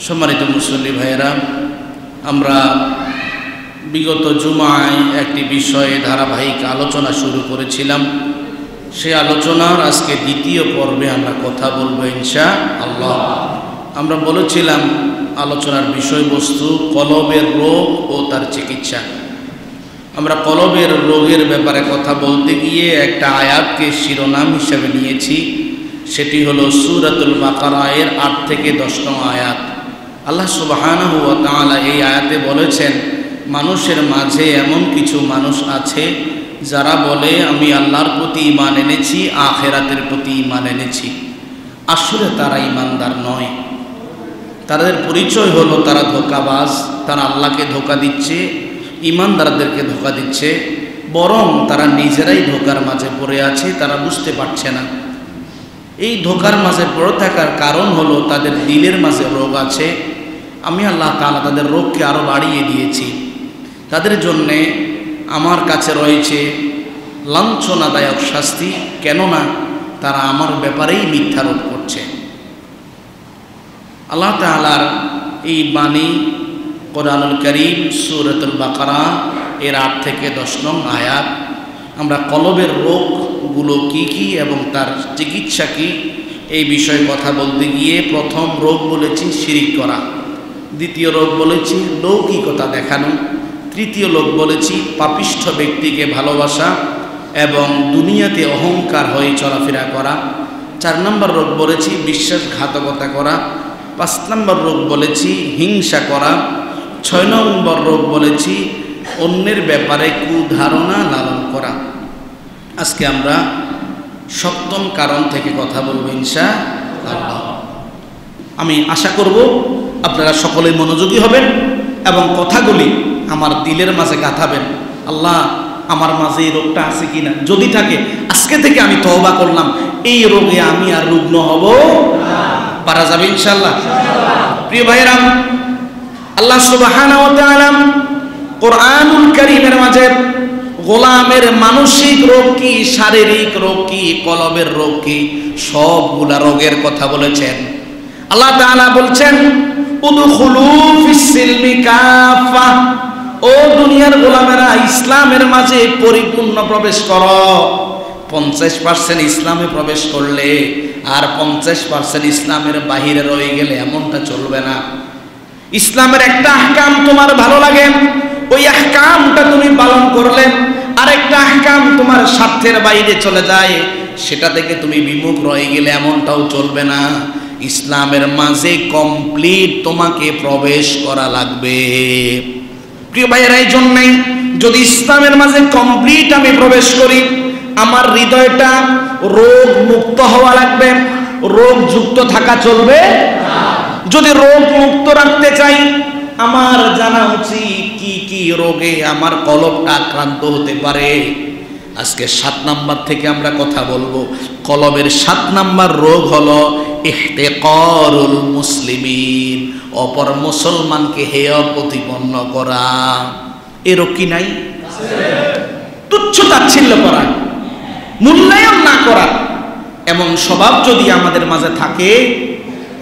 সম্মানিত মুসল্লি ভাইয়েরা, আমরা বিগত জুমায় একটি বিষয়ে ধারাবাহিক আলোচনা শুরু করেছিলাম। সেই আলোচনার আজকে দ্বিতীয় পর্বে আমরা কথা বলবো ইনশাআল্লাহ। আমরা বলেছিলাম আলোচনার বিষয়বস্তু কলবের রোগ ও তার চিকিৎসা। আমরা কলবের রোগের ব্যাপারে কথা বলতে গিয়ে একটা আয়াতকে শিরোনাম হিসেবে নিয়েছি। সেটি হলো সূরাতুল বাকারা এর 8 থেকে 10 নং আয়াত। আল্লাহ সুবহানাহু ওয়া তাআলা এই আয়াতে বলেছেন, মানুষের মাঝে এমন কিছু মানুষ আছে যারা বলে আমি আল্লাহর প্রতি ঈমান এনেছি, আখিরাতের প্রতি ঈমান এনেছি। আসলে তারা ঈমানদার নয়। তাদের পরিচয় হলো তারা ধোঁকাবাজ। তারা আল্লাহকে ধোঁকা দিচ্ছে, ঈমানদারদেরকে ধোঁকা দিচ্ছে। বরং তারা নিজেরাই ধোঁকার মাঝে পড়ে আছে, তারা বুঝতে পারছে না। এই ধোঁকার মাঝে পড়ে থাকার কারণ হলো তাদের দিলের মাঝে রোগ আছে। আমি আল্লাহ তাআলা তাদের রোগকে আরও বাড়িয়ে দিয়েছি। তাদের জন্যে আমার কাছে রয়েছে লাঞ্ছনাদায়ক শাস্তি, কেননা তারা আমার ব্যাপারেই মিথ্যারোপ করছে। আল্লাহ তাআলার এই বাণী কোরআনুল কারীম সূরাতুল বাকারা এর 8 থেকে 10 নং আয়াত। আমরা কলবের রোগগুলো কি কি এবং তার চিকিৎসা কি এই বিষয়ে কথা বলতে গিয়ে প্রথম রোগ বলেছি শিরিক করা, দ্বিতীয় রোগ বলেছি লৌকিকতা দেখানো, তৃতীয় রোগ বলেছি পাপিষ্ঠ ব্যক্তিকে ভালোবাসা এবং দুনিয়াতে অহংকার হয়ে চলাফেরা করা, 4 নম্বর রোগ বলেছি বিশ্বাসঘাতকতা করা, 5 নম্বর রোগ বলেছি হিংসা করা, 6 নম্বর রোগ বলেছি অন্যের ব্যাপারে কুধারণা লালন করা। আজকে আমরা 7ম কারণ থেকে কথা বলবো ইনশাআল্লাহ। আমি আশা করব আপনারা সকলেই মনোযোগী হবেন এবং কথাগুলি আমার দিলের মাঝে গাঁথাবেন। আল্লাহ, আমার মাঝে এই রোগটা আছে কিনা, যদি থাকে আজকে থেকে আমি তওবা করলাম, এই রোগে আমি আর রুগ্ন হব না। পারা যাবে ইনশাআল্লাহ। প্রিয় ভাইয়েরা, আল্লাহ সুবহানাহু ওয়া তাআলা কোরআনুল কারীমের মাঝে গোলামের মানসিক রোগ কি, শারীরিক রোগ কি, কলবের রোগ কি, সবগুলা রোগের কথা বলেছেন। আল্লাহ তাআলা বলছেন, উদখুলু ফিস সিলমি কাফা, ও দুনিয়ার গোলামেরা ইসলামের মাঝে পরিপূর্ণ প্রবেশ করো। 50% ইসলামে প্রবেশ করলে আর 50% ইসলামের বাহিরে রয়ে গেলে এমনটা চলবে না। ইসলামের একটা আহকাম তোমার ভালো লাগে, ওই আহকামটা তুমি পালন করলে, আরেকটা আহকাম তোমার স্বার্থের বাইরে চলে যায়, সেটা থেকে তুমি বিমুখ রয়ে গেলে এমনটাও চলবে না। ইসলামের মাঝে কমপ্লিট তোমাকে প্রবেশ করা লাগবে। প্রিয় ভাইয়েরা, এই জন্যই যদি ইসলামের মাঝে কমপ্লিট আমি প্রবেশ করি, আমার হৃদয়টা রোগ মুক্ত হওয়া লাগবে, রোগ যুক্ত থাকা চলবে না। যদি রোগ মুক্ত রাখতে চাই, আমার জানা উচিত কি কি রোগে আমার কলবটা আক্রান্ত হতে পারে। আজকে 7 নাম্বার থেকে আমরা কথা বলবো। কলবের 7 নাম্বার রোগ হলো ইহতিকারুল মুসলিমিন, অপর মুসলমানকে হেয় প্রতিপন্ন করা। এই রোগ কি নাই? তুচ্ছ তাচ্ছিল্য করা, মূল্যায়ন না করা, এমন স্বভাব যদি আমাদের মাঝে থাকে,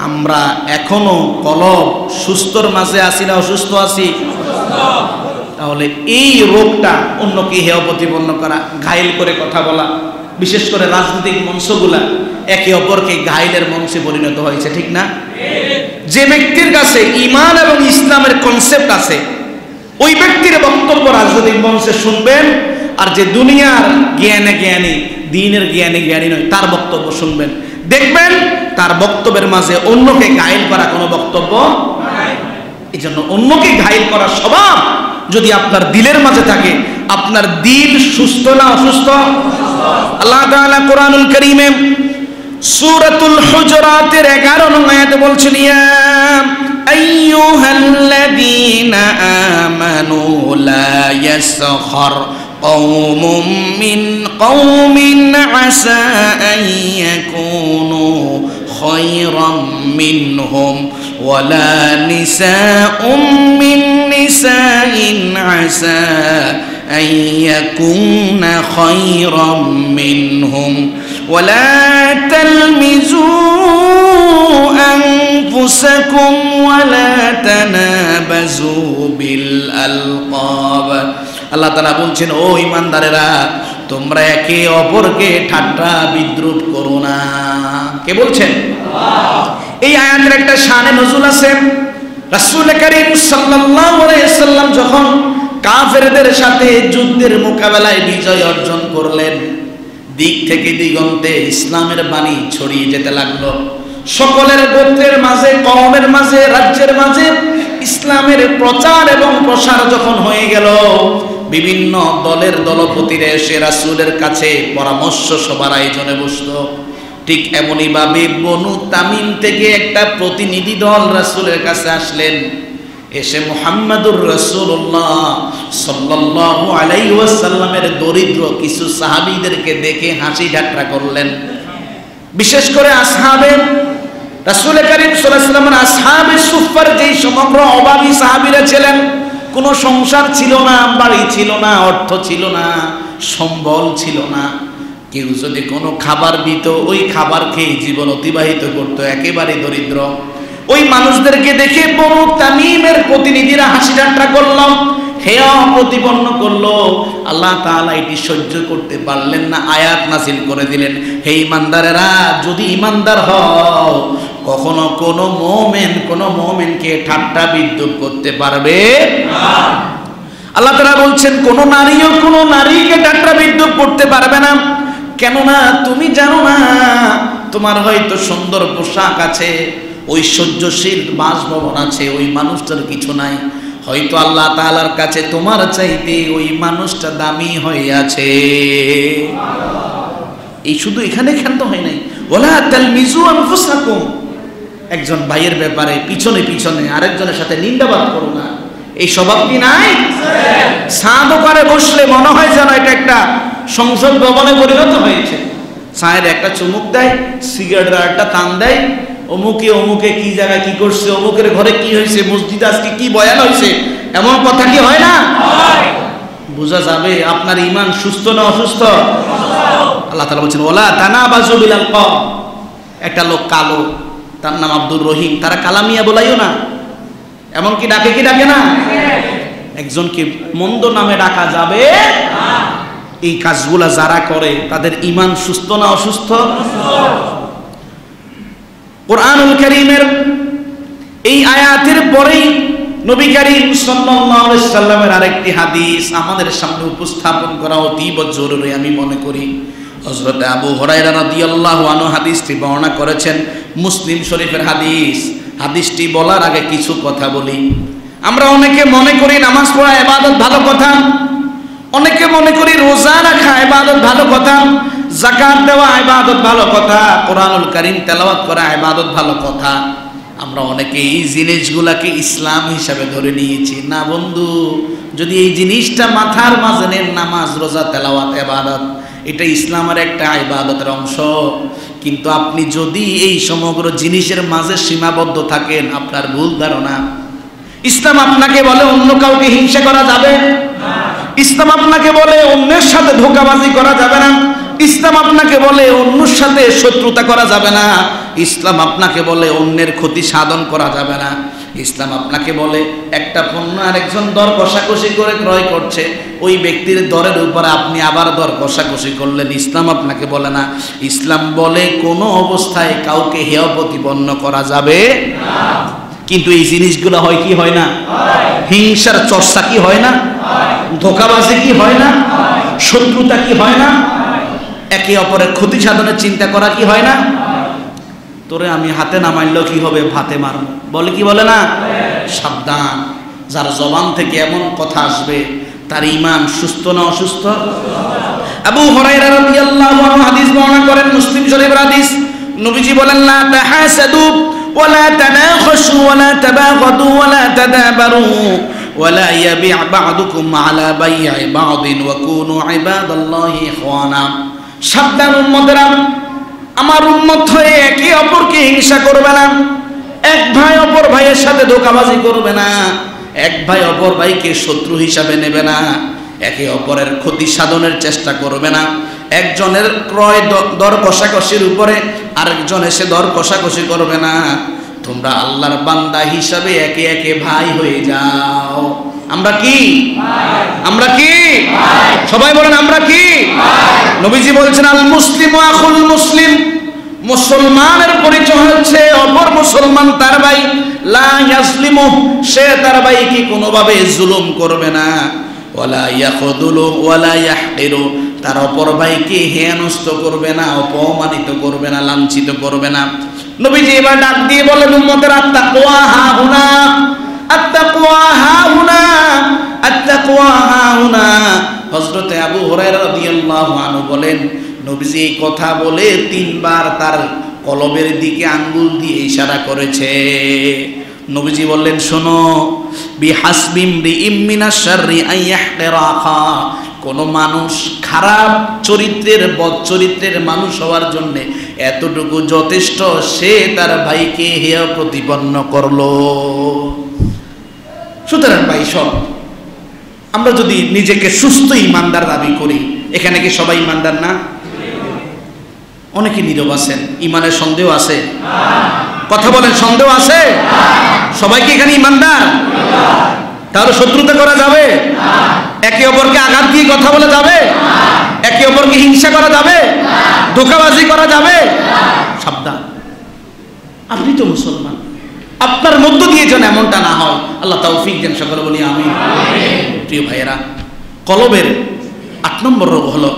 আমরা এখনো কলব সুস্থর মাঝে আছি না অসুস্থ আছি? তাহলে এই রোগটা অন্যকে হেয় প্রতিপন্ন করা, ঘায়েল করে কথা বলা, বিশেষ করে রাজনৈতিক মঞ্চগুলা একে অপরকে ঘায়েলের মঞ্চে পরিণত হয়েছে, ঠিক না? যে ব্যক্তির কাছে ঈমান এবং ইসলামের কনসেপ্ট আছে, ওই ব্যক্তির বক্তব্য রাজনৈতিক মঞ্চে শুনবেন, আর যে দুনিয়ার জ্ঞানে জ্ঞানী, দ্বীনের জ্ঞানে জ্ঞানী নয়, তার বক্তব্য শুনবেন। দেখবেন তার বক্তব্যের মাঝে অন্যকে ঘায়েল করা কোনো বক্তব্য নাই। এই জন্য অন্যকে ঘায়েল করার স্বভাব যদি আপনার দিলের মাঝে থাকে, আপনার দিল সুস্থ না অসুস্থ? আল্লাহ তাআলা কোরআনুল কারীমে সূরাতুল হুজুরাতের 11 নং আয়াতে বলছেন, ইয়া আইয়ুহাল্লাযীনা আমানু লা ইয়াসখার কওমুম মিন কওমিন আসা আন ইয়াকুনু খায়রাম মিনহুম ওয়ালা নিসাউম মিন নিসাইন আসা আন ইয়াকুনা খায়রাম মিনহুম ওয়ালা তালমিজু أنفسكم ولا تنابزوا بالألقاب আল্লাহ তাআলা বলছেন ও ঈমানদারেরা তোমরা একে অপরকে ঠাট্টা বিদ্রূপ করো না। কে বলছেন? আল্লাহ। এই আয়াতের একটা শানে নজুল আছে। রাসূল করিম সাল্লাল্লাহু আলাইহি ওয়াসাল্লাম যখন কাফেরদের সাথে যুদ্ধের মোকাবেলায় বিজয় অর্জন করলেন, দিক থেকে দিগন্তে ইসলামের বাণী ছড়িয়ে যেতে লাগলো। সকলের গোত্রের মাঝে, কওমের মাঝে, রাজ্যের মাঝে ইসলামের প্রচার এবং প্রসার যখন হয়ে গেল, বিভিন্ন দলের দলপতিরা এসে রাসূলের কাছে পরামর্শ সভার আয়োজনে বসলো। ঠিক এমনই ভাবে বনু তামিম থেকে একটা প্রতিনিধি দল রাসূলের কাছে আসলেন। এসে মুহাম্মাদুর রাসূলুল্লাহ সাল্লাল্লাহু আলাইহি ওয়াসাল্লামের দরিদ্র কিছু সাহাবীদেরকে দেখে হাসি ঠাট্টা করলেন। বিশেষ করে আসহাবে রাসূল করিম সাল্লাল্লাহু আলাইহি ওয়াসাল্লামের আসহাবে সুফফার যেই সমগ্র অভাবী সাহাবীরা ছিলেন, কোনো সংসার ছিল না, বাড়ি ছিল না, অর্থ ছিল না, সম্বল ছিল না। কেউ যদি কোনো খাবার দিত ওই খাবার খেয়ে জীবন অতিবাহিত করত, একেবারে দরিদ্র। ওই মানুষদেরকে দেখে বনু তামিমের প্রতিনিধিরা হাসি ঠাট্টা করল, হেয় প্রতিপন্ন করলো। আল্লাহ তাআলা এটি সহ্য করতে পারলেন না, আয়াত নাযিল করে দিলেন, হে ঈমানদারেরা যদি ঈমানদার হও কখনো কোনো মুমিনকে ঠাট্টা বিদ্রূপ করতে পারবে না। আল্লাহ তাআলা বলছেন কোনো নারীও কোনো নারীকে ঠাট্টা বিদ্রূপ করতে পারবে না। কেননা তুমি জানো না, তোমার হয়তো সুন্দর পোশাক আছে, ঐশ্বর্যশীল বাসভবন আছে, ওই মানুষটার কিছু নাই। হয়তো আল্লাহ তাআলার কাছে তোমার চাইতে ওই মানুষটা দামি হয়ে আছে। এই শুধু এখানে ক্ষান্ত হয় নাই, ওয়ালা তালমিজু আনফুসাকুম, একজন ভাইয়ের ব্যাপারে পিছনে পিছনে আরেকজনের সাথে নিন্দাবাদ করো না। এই স্বভাব কি নাই? সাধু করে বসলে মনে হয় যেন এটা একটা সংসদ ভবনে পরিণত হয়েছে। ছায়ের একটা চুমুক দেয়, সিগারেটের একটা টান দেয়, অমুকে কি জায়গায় কি করছে, অমুকের ঘরে কি হয়েছে, মসজিদে আজকে কি বয়ান হয়েছে, এমন কথা কি হয় না? বোঝা যাবে আপনার ঈমান সুস্থ না অসুস্থ। আল্লাহ তাআলা বলেছেন ওয়ালা তানাবাজু বিল আলকাব। একটা লোক কালো, তার নাম আব্দুর রহিম, তারা কালামিয়া বলাইও না। এমন কি ডাকে কি ডাকে না? একজনকে মন্দ নামে ডাকা যাবে না। এই কাজগুলা যারা করে তাদের ঈমান সুস্থ না অসুস্থ? কুরআনুল কারীমের এই আয়াতের পরেই নবী করিম সাল্লাল্লাহু আলাইহি সাল্লামের আরেকটি হাদিস আমাদের সামনে উপস্থাপন করা অতীব জরুরি আমি মনে করি। হযরত আবু হুরায়রা রাদিয়াল্লাহু আনহু হাদিসটি বর্ণনা করেছেন, মুসলিম শরীফের হাদিস। হাদিসটি বলার আগে কিছু কথা বলি। আমরা অনেকে মনে করি নামাজ পড়া ইবাদত ভালো কথা, অনেকে মনে করি রোজা রাখা ইবাদত ভালো কথা, যাকাত দেওয়া ইবাদত ভালো কথা, কোরআনুল কারীম তেলাওয়াত করা ইবাদত ভালো কথা। আমরা অনেকে এই জিনিসগুলাকে ইসলাম হিসাবে ধরে নিয়েছি। না বন্ধু, যদি এই জিনিসটা মাথার মাঝে নেন, নামাজ রোজা তেলাওয়াত ইবাদত, এটা ইসলামের একটা ইবাদতের অংশ। কিন্তু আপনি যদি এই সমগ্র জিনিসের মাঝে সীমাবদ্ধ থাকেন, আপনার ভুল ধারণা। ইসলাম আপনাকে বলে অন্য কাউকে হিংসা করা যাবে না। ইসলাম আপনাকে বলে অন্যের সাথে ধোঁকাবাজি করা যাবে না। ইসলাম আপনাকে বলে অন্যের সাথে শত্রুতা করা যাবে না। ইসলাম আপনাকে বলে অন্যের ক্ষতি সাধন করা যাবে না। ইসলাম আপনাকে বলে একটা পণ্য আরেকজন দর কষাকষি করে ক্রয় করছে, ওই ব্যক্তির দরের উপরে আপনি আবার দর কষাকষি করলেন, ইসলাম আপনাকে বলে না। ইসলাম বলে কোনো অবস্থায় কাউকে হেয় প্রতিপন্ন করা যাবে না। কিন্তু এই জিনিসগুলো হয় কি হয় না? হিংসার চর্চা কি হয় না? ধোঁকাবাজি কি হয় না? শত্রুতা কি হয় না? একে অপরের ক্ষতি সাধনের চিন্তা করা কি হয় না? তোরে আমি হাতে না মারলেও কি হবে, ভাতে মারব, বলে কি বলে না? সাবধান, যার জবান থেকে এমন কথা আসবে তার ঈমান সুস্থ না অসুস্থ? আবু হুরায়রা রাদিয়াল্লাহু আনহু হাদিস বর্ণনা করেন, মুসলিম শরীফের হাদিস। নবীজি বলেন লা তাহাসাদু ওয়ালা তানাখাশু ওয়ালা তাবাগাদু ওয়ালা তাদাবারু ওয়ালা ইয়াবি' বা'দুকুম আলা বাই'i বা'দিন ওয়া কুনু ইবাদাল্লাহি ইখওয়ানা। সাবধান উম্মতেরা, আমার উম্মত হয়ে একে অপরকে হিংসা করবে না, এক ভাই অপর ভাইয়ের সাথে ধোঁকাবাজি করবে না, এক ভাই অপর ভাইকে শত্রু হিসাবে নেবে না, একে অপরের ক্ষতি সাধনের চেষ্টা করবে না, একজনের ক্রয় দর কষাকষির উপরে আরেকজন এসে দর কষাকষি করবে না। তোমরা আল্লাহর বান্দা হিসাবে একে একে ভাই হয়ে যাও। আমরা কি? আমরা কি? সবাই বলেন আমরা কি? নবীজি বলছেন আল মুসলিমু আখুল মুসলিম, মুসলমানের পরিচয় হচ্ছে অপর মুসলমান তার ভাই, লা ইয়াসলিমু, সে তার ভাইকে কোনোভাবে জুলুম করবে না, ওয়ালা ইয়াখদুলু ওয়ালা ইয়াহকিরু, তার অপর ভাইকে হেনস্থ করবে না, অপমানিত করবে না, লাঞ্ছিত করবে না। নবীজি এবার ডাক দিয়ে বলেন উম্মতের আত্তাকওয়া হাহুনা, আত্তাকওয়া হাহুনা, আত্তাকওয়া হাহুনা। হযরতে আবু হুরায়রা রাদিয়াল্লাহু আনহু বলেন নবীজি এই কথা বলে 3 বার তার কলবের দিকে আঙ্গুল দিয়ে ইশারা করেছে। নবীজি বললেন শোনো, বিহাসবিম বিইমিনাশ শাররি আইয়াহকিরা আখা, কোন মানুষ খারাপ চরিত্রের বদ চরিত্রের মানুষ হওয়ার জন্য এতটুকু যথেষ্ট, সে তার ভাইকে হেয় প্রতিপন্ন করলো। সুতরাং ভাই সব আমরা যদি নিজেকে সুস্থ ইমানদার দাবি করি, এখানে কি সবাই ইমানদার না? অনেকে নীরব আছেন, ইমানের সন্দেহ আছে? কথা বলেন, সন্দেহ আছে? সবাই কি এখানে ইমানদার? তাহলে শত্রুতা করা যাবে? একে অপরকে আঘাত দিয়ে কথা বলা যাবে? একে অপরকে হিংসা করা যাবে? ধোঁকাবাজি করা যাবে? সাবধান, আপনি তো মুসলমান, আপনার মধ্য দিয়ে যেন এমনটা না হয়, আল্লাহ তৌফিক দেন। সকলে বলি আমিন। প্রিয় ভাইয়েরা, কলবের 8 নম্বর রোগ হলো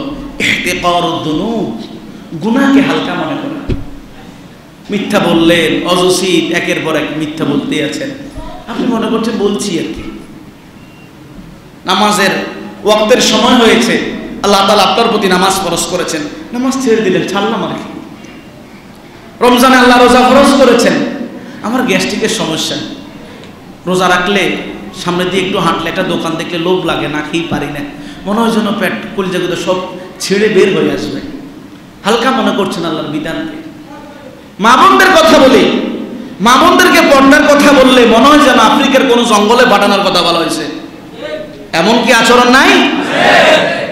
ইহতিকারুদ দুনুব, গুনাহকে হালকা মনে করা। মিথ্যা বললেন, অজসিদ একের পর এক মিথ্যা বলতে আছেন, আপনি মনে করছেন বলছি আর কি। নামাজের ওয়াক্তের সময় হয়েছে, আল্লাহ তাআলা আপনার প্রতি নামাজ ফরজ করেছেন, নামাজ ছেড়ে দিলেন, ছাড়লাম আর কি। রমজানে আল্লাহ রোজা ফরজ করেছেন, আমার গ্যাস্ট্রিকের সমস্যা, রোজা রাখলে সামনে দিয়ে একটু হাঁটলে একটা দোকান দেখলে লোভ লাগে, না খেয়েই পারি না, মনে হয় যেন পেট কলিজাগুলো সব ছেড়ে বের হয়ে আসবে। হালকা মনে করছেন আল্লাহর বিধানকে। মা বোনদের কথা বলি, মা বোনদেরকে পর্দার কথা বললে মনে হয় যেন আফ্রিকার কোন জঙ্গলে পাঠানোর কথা বলা হয়েছে। এমন কি আচরণ নাই?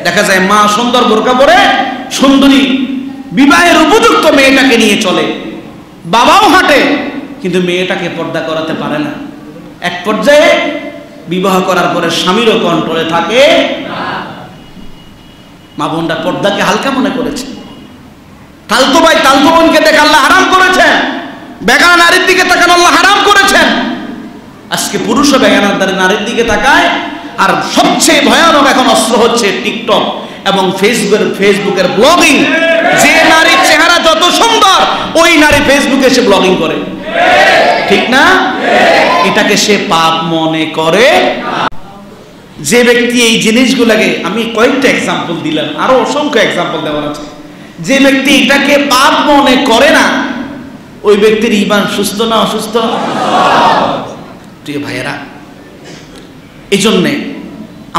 দেখা যায় মা সুন্দর বোরকা পরে সুন্দরী বিবাহের উপযুক্ত মেয়েটাকে নিয়ে চলে, বাবাও হাঁটে, কিন্তু মেয়েটাকে পর্দা করাতে পারে না। এক পর্যায়ে বিবাহ করার পরে স্বামীরও কন্ট্রোলে থাকে। মা বোনরা পর্দাকে হালকা মনে করেছে। তালতো ভাই তালতো বোনকে দেখে আল্লাহ হারাম করেছেন, বেগানা নারীর দিকে তাকান আল্লাহ হারাম করেছেন। আজকে পুরুষও বেগানা নারীর দিকে তাকায়। আর সবচেয়ে ভয়ানক এখন অস্ত্র হচ্ছে টিকটক এবং ফেসবুকের ব্লগিং। যে নারীর চেহারা যত সুন্দর, ওই নারী ফেসবুকে এসে ব্লগিং করে, ঠিক না? এটাকে সে পাপ মনে করে। যে ব্যক্তি এই জিনিসগুলোকে, আমি কয়েকটা এক্সাম্পল দিলাম, আরো অসংখ্য এক্সাম্পল দেওয়ার আছে, যে ব্যক্তি এটাকে পাপ মনে করে না, ওই ব্যক্তির ঈমান সুস্থ না অসুস্থ? প্রিয় ভাইয়েরা, এই জন্যে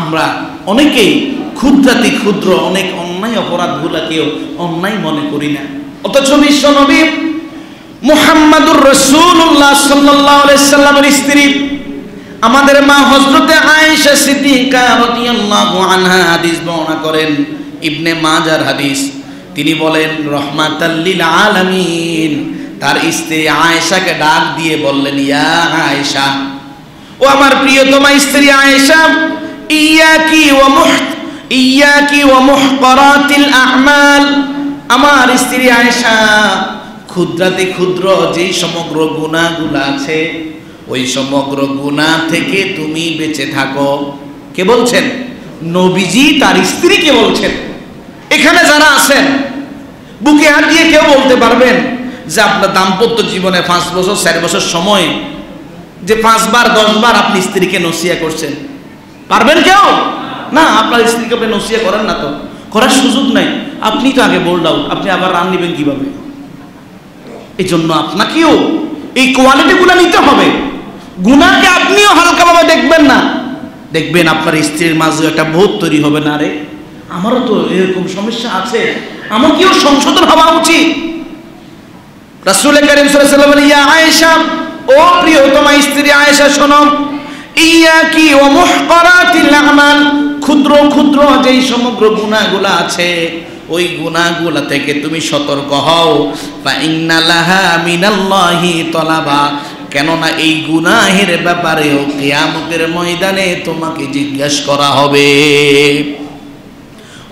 আমরা অনেকেই ক্ষুদ্রাতি ক্ষুদ্র অনেক অন্যায় অপরাধগুলোকেও অন্যায় মনে করি না। অথচ বিশ্ব নবী মুহাম্মাদুর রাসূলুল্লাহ সাল্লাল্লাহু আলাইহি সাল্লামের স্ত্রী আমাদের মা হযরতে আয়েশা সিদ্দিকা রাদিয়াল্লাহু আনহা হাদিস বর্ণনা করেন, ইবনে মাজার হাদিস। তিনি বলেন রহমাতাল লিল আলামিন, তার স্ত্রী আয়েশাকে ডাক দিয়ে বললেন, ইয়া আয়েশা, ও আমার প্রিয়তমা স্ত্রী আয়েশা, ইয়াকি ওয়া মুহকারাতিল আ'মাল, আমার স্ত্রী আয়েশা, ক্ষুদ্রাতি ক্ষুদ্র যেই সমগ্র গুনাহগুলো আছে, ওই সমগ্র গুনাহ থেকে তুমি বেঁচে থাকো। কে বলছেন? নবীজি তার স্ত্রীকে বলছেন। এখানে যারা আছেন বুকে হাত দিয়ে কেউ বলতে পারবেন যে আপনার দাম্পত্য জীবনে 5 বছর 4 বছর সময় যে 5 বার 10 বার আপনি স্ত্রীকে নসিহত করছেন? পারবেন কেউ? না, আপনার স্ত্রীকে আপনি নসিহত করেন না, তো করার সুযোগ নাই। আপনি তো আগে বোল্ড আউট, আপনি আবার রান নেবেন কিভাবে? এই জন্য আপনাকেও এই কোয়ালিটিগুলো নিতে হবে। গুনাহকে আপনিও হালকাভাবে দেখবেন না, দেখবেন আপনার স্ত্রীর মাঝে একটা বোধ তৈরি হবে, না রে আমারও তো এরকম সমস্যা আছে, আমাকেও সংশোধন হওয়া উচিত। রাসূল কারীম সাল্লাল্লাহু আলাইহি ওয়াসাল্লাম, ইয়া আয়েশা, ও প্রিয়তমা স্ত্রী আয়েশা শোনো, ইয়াকি ওয়া মুহকারাতিল আমাল, ক্ষুদ্র ক্ষুদ্র যেই সমগ্র গুনাহগুলো আছে, ওই গুনাহগুলো থেকে তুমি সতর্ক হও। ফা ইন্না লাহা মিনাল্লাহি তলাবা, কেননা এই গুনাহের ব্যাপারেও কিয়ামতের ময়দানে তোমাকে জিজ্ঞাসা করা হবে।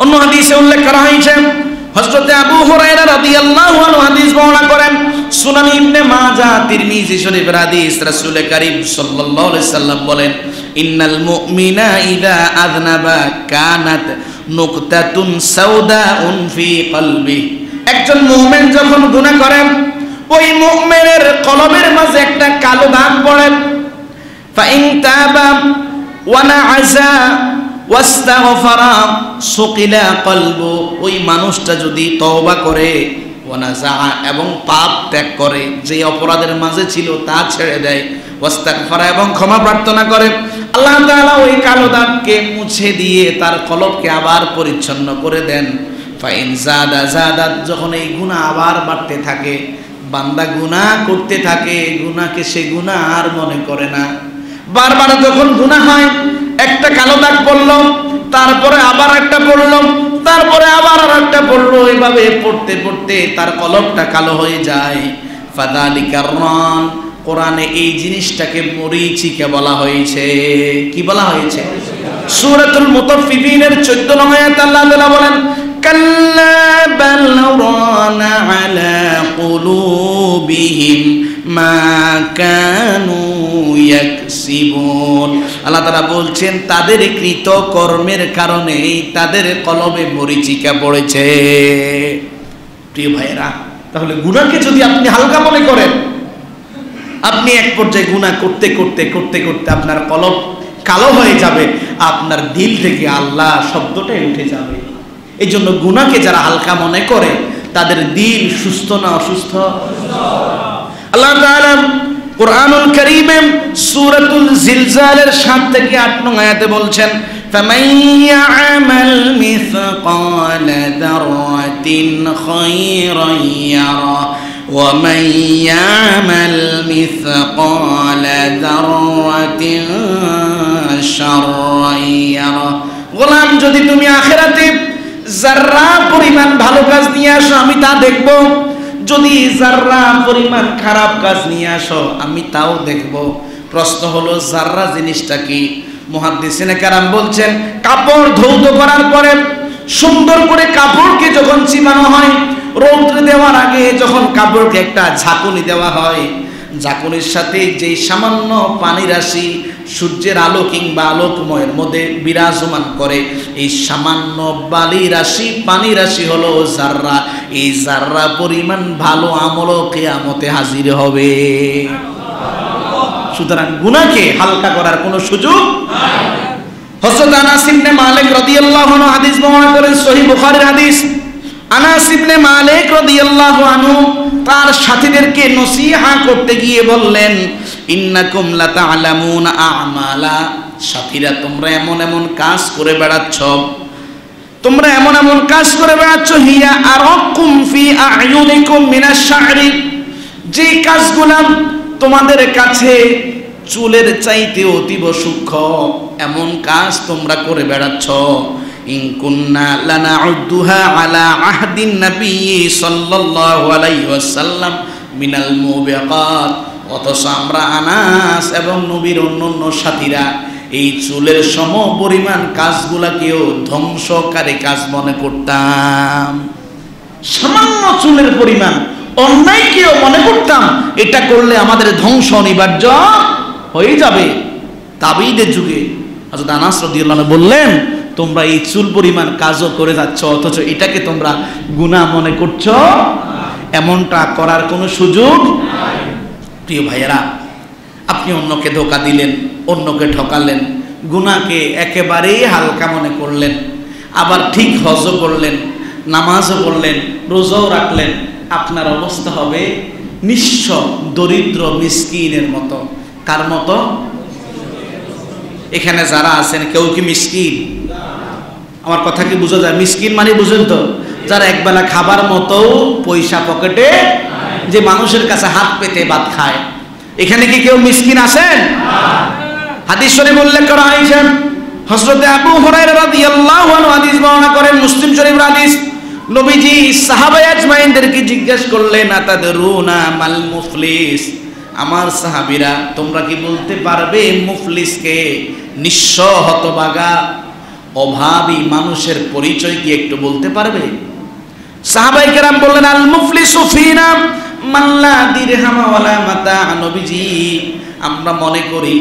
অন্য হাদিসে উল্লেখ করা হয়েছে, হযরত আবু হুরায়রা রাদিয়াল্লাহু আনহু হাদিস বর্ণনা করেন, সুনান ইবনে মাজাহ, তিরমিজি শরীফের হাদিস, রাসূল করিম সাল্লাল্লাহু আলাইহি সাল্লাম বলেন, ইন্নাল মুমিনা ইযা আযনাবা কানাত নুকতাতুন সাওদাউন ফি কলবি। একজন মুমিন যখন গুনাহ করে, ওই মুমিনের কলবের মাঝে একটা কালো দাগ পড়ে। ফাইন তাবা ওয়া নাআযা ওয়াস্তাগফারা সুকিলা কলবু, ওই মানুষটা যদি তওবা করে, ওয়ানাজা এবং পাপ ত্যাগ করে, যে অপরাধের মাঝে ছিল তা ছেড়ে দেয়, ওয়াস্তাগফারা এবং ক্ষমা প্রার্থনা করে, আল্লাহ তাআলা ওই কালো দাগকে মুছে দিয়ে তার কলবকে আবার পরিচ্ছন্ন করে দেন। ফাইন জাদা, যখন এই গুনাহ আবার বাড়তে থাকে, বান্দা গুনাহ করতে থাকে, গুনাহকে সে গুনাহ আর মনে করে না। বারবার যখন গুনাহ হয়, একটা কালো দাগ পড়লো, তারপরে আবার একটা পড়লো, তারপরে আবার আর একটা পড়লো, এভাবে পড়তে পড়তে তার কলবটা কালো হয়ে যায়। ফাযালিকা রান, কোরআনে এই জিনিসটাকে মরিচিকা বলা হয়েছে। কি বলা হয়েছে? সূরাতুল মুতাফফিফিনের 14 নং আয়াতে আল্লাহ তাআলা বলেন, কাল্লা বাল রানা আলা কুলুবিহিম মা কানু ইয়াকসিবুন। আল্লাহ তাআলা বলছেন, তাদের কৃত কর্মের কারণে তাদের কলবে মরিচিকা পড়েছে। প্রিয় ভাইরা, তাহলে গুনাহকে যদি আপনি হালকা মনে করেন, আপনি এক পর্যায়ে গুনাহ করতে করতে করতে করতে আপনার কলব কালো হয়ে যাবে, আপনার দিল থেকে আল্লাহ শব্দটাই উঠে যাবে। এই জন্য গুনাহকে যারা হালকা মনে করে, তাদের দিল সুস্থ না অসুস্থ? আল্লাহ তাআলা কুরআনুল কারীমে সূরাতুল জিলজালের 7 থেকে 8 নং আয়াতে বলছেন, ফামান ইয়া'মাল মিসকালা যাররাতিন খায়রান ইয়ারা ওয়া মান ইয়া'মাল মিসকালা যাররাতিন শাররান ইয়ারা। গোলাম, যদি তুমি আখিরাতে যাররা পরিমাণ ভালো কাজ নিয়ে আসো, আমি তা দেখব। যদি যাররা পরিমাণ খারাপ কাজ নিয়ে আসো, আমি তাও দেখব। প্রশ্ন হলো, যাররা জিনিসটা কি? মুহাদ্দিসিনে কেরাম বলছেন, কাপড় ধৌত করার পরে সুন্দর করে কাপড়কে যখন চিবানো হয়, রৌদ্রে দেওয়ার আগে যখন কাপড়কে একটা ঝাঁকুনি দেওয়া হয়, ঝাঁকুনির সাথে যেই সামান্য পানি রাশি সূর্যের আলো কিংবা আলোকময়ের মধ্যে বিরাজমান করে, এই সামান্য বালি রাশি পানি রাশি হলো যাররা। এই যাররা পরিমাণ ভালো আমলও কিয়ামতে হাজির হবে। সুতরাং গুনাহকে হালকা করার কোনো সুযোগ নাই। হযরত আনাস ইবনে মালিক রাদিয়াল্লাহু আনহু হাদিস বর্ণনা করেন, সহিহ বুখারীর হাদিস। আনাস ইবনে মালিক রাদিয়াল্লাহু আনহু তার সাথীদেরকে নসিহা করতে গিয়ে বললেন, ইন্নাকুম লাতা'লামুনা আ'মালা, সাথীরা তোমরা এমন এমন কাজ করে বেড়াচ্ছ, তোমরা এমন এমন কাজ করে বেড়াচ্ছ, হিয়া আরাকুম ফি আ'য়ুনিকুম মিনাশ শা'রি, যে কাজগুলো তোমাদের কাছে চুলের চাইতে অতীব সূক্ষ্ম, এমন কাজ তোমরা করে বেড়াচ্ছ। ইন কুন্না লানাউদ্দুহা আলা আহদিন নবী সাল্লাল্লাহু আলাইহি ওয়াসাল্লাম মিনাল মুবিকাত, অথচ আমরা আনাস এবং নবীর অন্যান্য সাথীরা এই চুলের সম পরিমাণ কাজগুলাকেও ধ্বংসকারী কাজ মনে করতাম। সামান্য চুলের পরিমাণ অন্যায়কেও মনে করতাম এটা করলে আমাদের ধ্বংস অনিবার্য হয়ে যাবে। তাবিদের যুগে হযরত আনাস রাদিয়াল্লাহু আনহু বললেন, তোমরা এই চুল পরিমাণ কাজও করে যাচ্ছ, অথচ এটাকে তোমরা গুনাহ মনে করছো, এমনটা করার কোনো সুযোগ নাই। প্রিয় ভাইয়েরা, আপনি অন্যকে ধোঁকা দিলেন, অন্যকে ঠকালেন, গুনাহকে একেবারেই হালকা মনে করলেন, আবার ঠিক হজও করলেন, নামাজও পড়লেন, রোজাও রাখলেন, আপনার অবস্থা হবে নিঃস্ব দরিদ্র মিসকিনের মতো। কার মতো? এখানে যারা আছেন কেউ কি মিসকিন? আমার কথা কি বোঝা যায়? মিসকিন মানে বুঝেন তো, যারা একবেলা খাবার মতো পয়সা পকেটে, যে মানুষের কাছে হাত পেতে ভাত খায়। এখানে কি কেউ মিসকিন আছেন? হাদিস শরীফ উল্লেখ করা হয়েছে, হযরত আবু হুরায়রা রাদিয়াল্লাহু আনহু হাদিস বর্ণনা করেন, মুসলিম শরীফের হাদিস। নবীজি সাহাবায়ে আজমাইনদেরকে জিজ্ঞেস করলেন, আতাদরুনা মাল মুফলিস, আমার সাহাবীরা, তোমরা কি বলতে পারবে মুফলিসকে, নিঃস্ব হতভাগা অভাবী মানুষের পরিচয় কি একটু বলতে পারবে? সাহাবায়ে কেরাম বললেন, আল মুফলিসু ফিনা মান লা দিরহাম ওয়ালা মাতা। নবীজি, আমরা মনে করি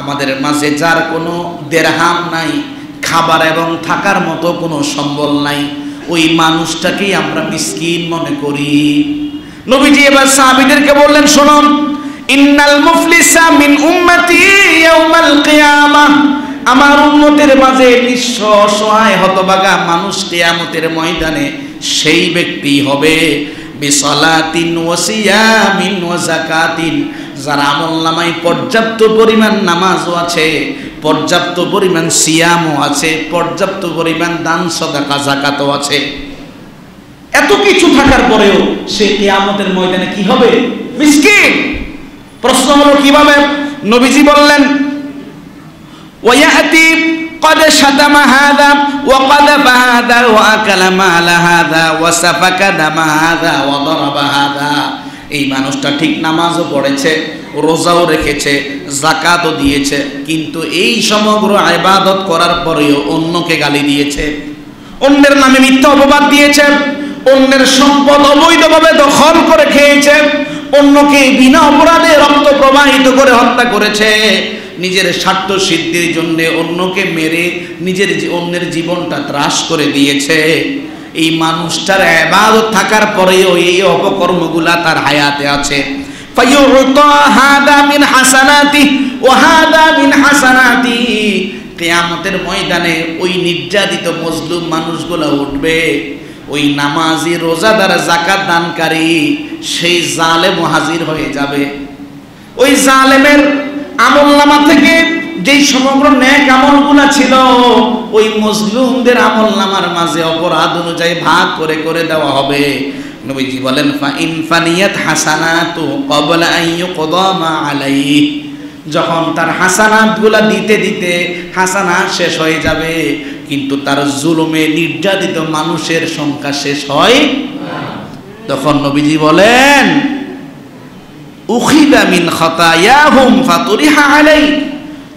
আমাদের মাঝে যার কোনো দিরহাম নাই, খাবার এবং থাকার মতো কোনো সম্বল নাই, ওই মানুষটাকেই আমরা মিসকিন মনে করি। নবীজি এবার সাহাবীদেরকে বললেন, শোনো, ইন্নাল মুফলিসা মিন উম্মতি ইয়াউমাল কিয়ামাহ, আমার উম্মতের মাঝে নিঃস্ব অসহায় হতভাগা মানুষ কিয়ামতের ময়দানে সেই ব্যক্তি হবে বিসালাতিন ওয়া সিয়ামিন ওয়া যাকাতিন, যার আমলনামায় পর্যাপ্ত পরিমাণ নামাজও আছে, পর্যাপ্ত পরিমাণ সিয়ামও আছে, পর্যাপ্ত পরিমাণ দান সাদাকা যাকাতও আছে। এত কিছু থাকার পরেও সে কিয়ামতের ময়দানে কি হবে? মিসকিন। প্রশ্ন হলো কিভাবে? নবীজি বললেন, ওয়ায়াতি قد شتم هذا وقذف هذا واكل مال هذا وسفك دم هذا وضرب هذا। এই মানুষটা ঠিক নামাজও পড়েছে, রোজাও রেখেছে, যাকাতও দিয়েছে, কিন্তু এই সমগ্র ইবাদত করার পরেও অন্যকে গালি দিয়েছে, অন্যের নামে মিথ্যা অপবাদ দিয়েছে, অন্যের সম্পদ অবৈধভাবে দখল করে খেয়েছে, অন্যকে বিনা অপরাধে রক্ত প্রবাহিত করে হত্যা করেছে, নিজের স্বার্থ সিদ্ধির জন্য অন্যকে মেরে অন্যের জীবনটা ত্রাস করে দিয়েছে। এই মানুষটার ইবাদত থাকার পরেও এই অপকর্মগুলা তার হায়াতে আছে। ফায়ুতা হাদা মিন হাসানাতি ওয়া হাদা মিন হাসানাতি। কিয়ামতের ময়দানে ওই নির্যাতিত মজলুম মানুষগুলা উঠবে, ওই নামাজি, রোজাদার, যাকাত দানকারী সেই জালেম হাজির হয়ে যাবে। ওই জালেমের আমলনামা থেকে যেই সমগ্র নেক আমলগুলা ছিল ওই মজলুমদের আমলনামার মাঝে অপরাধ অনুযায়ী ভাগ করে করে দেওয়া হবে। নবীজি বলেন, ফা ইন ফানিয়াত হাসানাতু ক্বাবলা আন ইউকদা মা আলাইহি, যখন তার হাসানাতগুলা দিতে দিতে হাসানাত শেষ হয়ে যাবে, কিন্তু তার জুলুমে নির্যাতিত মানুষের সংখ্যা শেষ হয় না। তখন নবীজি বলেন, উখিদা মিন খাতায়াহুম ফাতুরিহা আলাইহি,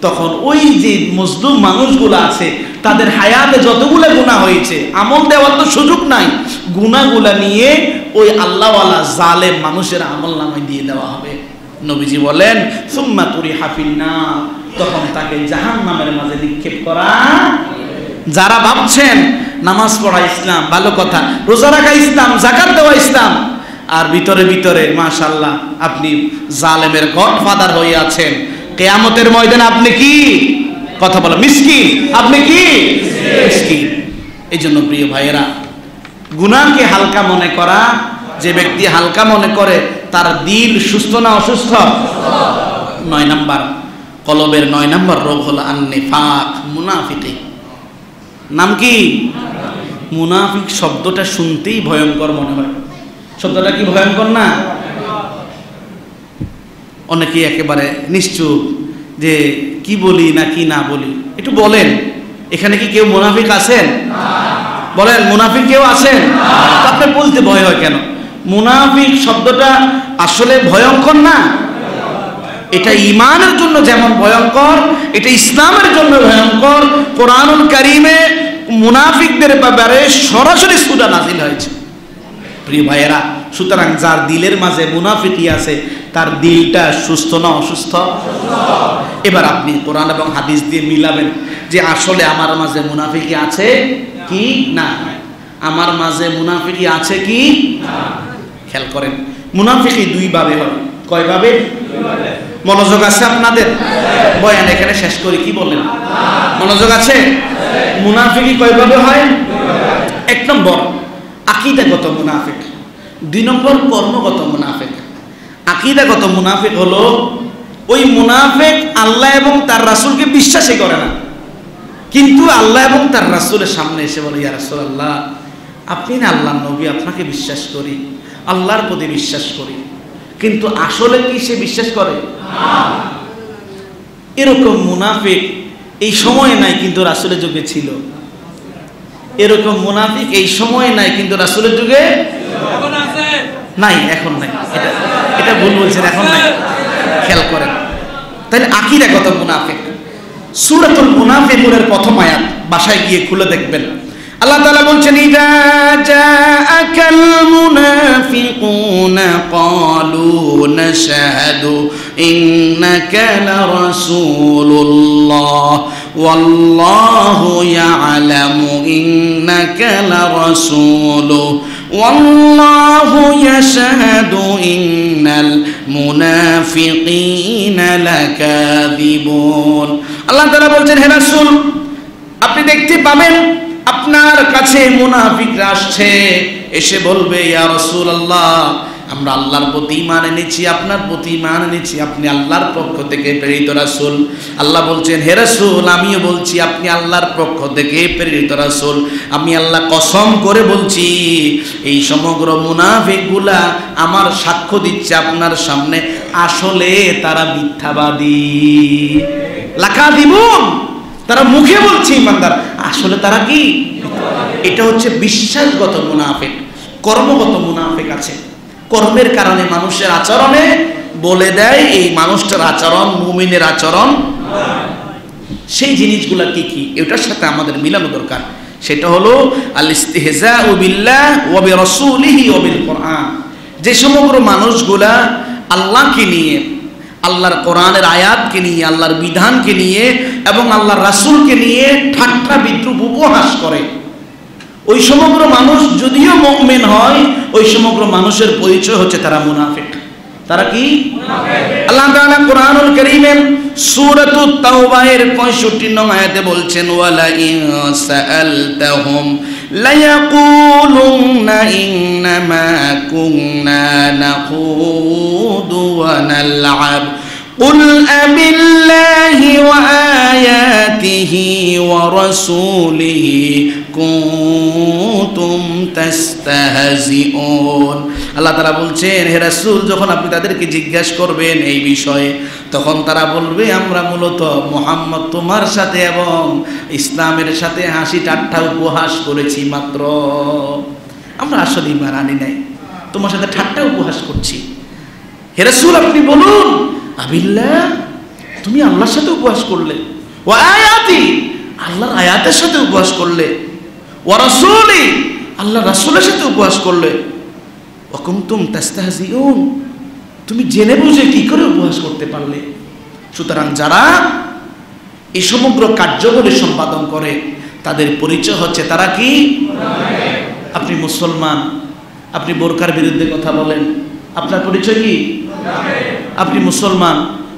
তখন ওই যে মজলুম মানুষগুলো আছে তাদের হায়াতে যতগুলো গুনাহ হয়েছে, আমল দেওয়ার তো সুযোগ নাই, গুনাহগুলা নিয়ে ওই আল্লাহওয়ালা জালেম মানুষের আমলনামায় দিয়ে দেওয়া হবে। নবীজি বলেন, সুম্মা তুরিহা ফিন্নার, তখন তাকে জাহান্নামের মাঝে নিক্ষেপ করা। যারা ভাবছেন নামাজ পড়া ইসলাম, ভালো কথা, রোজা রাখা ইসলাম, যাকাত দেওয়া ইসলাম, আর ভিতরে ভিতরে মাশাআল্লাহ আপনি জালেমের গডফাদার হয়ে আছেন, কিয়ামতের ময়দানে আপনি কি কথা বলা? মিসকিন। আপনি কি মিসকিন। এই জন্য প্রিয় ভাইয়েরা, গুনাহকে হালকা মনে করা, যে ব্যক্তি হালকা মনে করে তার দিল সুস্থ না অসুস্থ? 9 নাম্বার, কলবের 9 নাম্বার রোগ হলো আন-নিফাক, মুনাফিকি। নাম কি? মুনাফিক শব্দটা শুনতেই ভয়ঙ্কর মনে হয়। শব্দটা কি ভয়ঙ্কর না? অনেকেই একেবারে নিশ্চুপ যে কি বলি না কি না বলি। একটু বলেন, এখানে কি কেউ মুনাফিক আছেন? বলেন, মুনাফিক কেউ আছেন? আপনি বলতে ভয় হয় কেন? মুনাফিক শব্দটা আসলে ভয়ঙ্কর না? এটা ঈমানের জন্য যেমন ভয়ঙ্কর, এটা ইসলামের জন্য ভয়ঙ্কর। কোরআনুল কারীমে মুনাফিকদের ব্যাপারে সরাসরি সূরা নাযিল হয়েছে। প্রিয় ভাইয়েরা, সুতরাং যার দিলের মাঝে মুনাফিকি আছে তার দিলটা সুস্থ না অসুস্থ? এবার আপনি কোরআন এবং হাদিস দিয়ে মিলাবেন যে আসলে আমার মাঝে মুনাফিকি আছে কি না, আমার মাঝে মুনাফিকি আছে কি না। খেয়াল করেন, মুনাফিকি 2 ভাবে হয়। কয় ভাবে? মনোযোগ আছে আপনাদের? বয়ান এখানে শেষ করি, কি বলেন? মনোযোগ আছে? মুনাফিকি কয় ভাবে হয়? 1 নম্বর আকীদাগত মুনাফিক, 2 নম্বর কর্মগত মুনাফিক। আকীদাগত মুনাফিক হলো ওই মুনাফিক আল্লাহ এবং তার রাসূলকে বিশ্বাসই করে না, কিন্তু আল্লাহ এবং তার রাসূলের সামনে এসে বলে, ইয়া রাসূলুল্লাহ, আপনি না আল্লাহর নবী, আপনাকে বিশ্বাস করি, আল্লাহর প্রতি বিশ্বাস করি, কিন্তু আসলে কি সে বিশ্বাস করে? এরকম মুনাফিক এই সময়ে নাই, কিন্তু রাসূলের যুগে ছিল। এরকম মুনাফিক এই সময়ে নাই, কিন্তু রাসূলের যুগে নাই। এখন নাই, এটা ভুল বলছেন, এখন নাই। খেয়াল করেন, তাহলে আকীদাগত মুনাফিক। সূরাতুল মুনাফিকুনের প্রথম আয়াত বাসায় গিয়ে খুলে দেখবেন। আল্লাহ তাআলা বলছেন, ইযা জাআকাল মুনাফিকুনা ক্বালু নাশহাদু ইন্নাকা লারাসূলুল্লাহ ওয়াল্লাহু ইয়ালামু ইন্নাকা লারাসূলুহু ওয়াল্লাহু ইয়াশহাদু ইন্নাল মুনাফিকিনা লাকাযিবুন। আল্লাহ তাআলা বলছেন, হে রাসূল, আপনি দেখতে পাবেন আপনার কাছে মুনাফিকরা আসছে, এসে বলবে, ইয়া রাসূলুল্লাহ, আমরা আল্লাহর প্রতি ঈমান এনেছি, আপনার প্রতি ঈমান এনেছি, আপনি আল্লাহর পক্ষ থেকে প্রেরিত রাসূল। আল্লাহ বলছেন, হে রাসূল, আমিও বলছি আপনি আল্লাহর পক্ষ থেকে প্রেরিত রাসূল। আমি আল্লাহ কসম করে বলছি, এই সমগ্র মুনাফিকগুলা আমার সাক্ষ্য দিচ্ছে আপনার সামনে, আসলে তারা মিথ্যাবাদী। লাকাযিবুন, তারা মুখে বলছে ইমানদার, আসলে তারা কি? এটা হচ্ছে বিশ্বাসগত মুনাফিক। কর্মগত মুনাফিক আছে, কর্মের কারণে মানুষের আচরণে বলে দেয় এই মানুষটার আচরণ মুমিনের আচরণ। সেই জিনিসগুলা কি কি, এটার সাথে আমাদের মিলানো দরকার। সেটা হলো আল ইস্তিহজাউ বিল্লাহ ওয়া বিরাসূলিহি ওয়া বিল কোরআন। যে সমগ্র মানুষগুলা আল্লাহকে নিয়ে, আল্লাহর কোরআনের আয়াতকে নিয়ে, আল্লাহর বিধানকে নিয়ে এবং আল্লাহর রাসূলকে নিয়ে ঠাট্টা বিদ্রুপ উপহাস করে, ওই সমগ্র মানুষ যদিও মুমিন হয়, ওই সমগ্র মানুষের পরিচয় হচ্ছে তারা মুনাফিক। তারা কি? আল্লাহ তাআলা কোরআনুল কারীমে সূরাতুত তাওবা এর 65 নং আয়াতে বলছেন, ওয়ালা ইন সাআলতাহুম লায়াকুলুনা ইন্নামা কুননা নাখুদু ওয়া নালআব قل أبالله وآياته ورسوله كنتم تستهزئون। আল্লাহ তাআলা বলছেন, হে রাসূল, যখন আপনি তাদেরকে জিজ্ঞাসা করবেন এই বিষয়ে, তখন তারা বলবে, আমরা মূলত মুহাম্মদ তোমার সাথে এবং ইসলামের সাথে হাসি ঠাট্টা উপহাস করেছি মাত্র, আমরা আসলে ঈমান আনি নাই, তোমার সাথে ঠাট্টা উপহাস করছি। হে রাসূল, আপনি বলুন, আবিল্লাহ, তুমি আল্লাহর সাথে উপহাস করলে, ওয়া আয়াতি, আল্লাহর আয়াতের সাথে উপহাস করলে, ওয়া রাসূলি, আল্লাহর রাসূলের সাথে উপহাস করলে, ওয়া কুনতুম তাস্তাহজিউন, তুমি জেনে বুঝে কি করে উপহাস করতে পারলে? সুতরাং যারা এই সমগ্র কার্যগুলি সম্পাদন করে তাদের পরিচয় হচ্ছে তারা কি? আপনি মুসলমান, আপনি বোরকার বিরুদ্ধে কথা বলেন, আপনার পরিচয় কি? আপনি মুসলমান,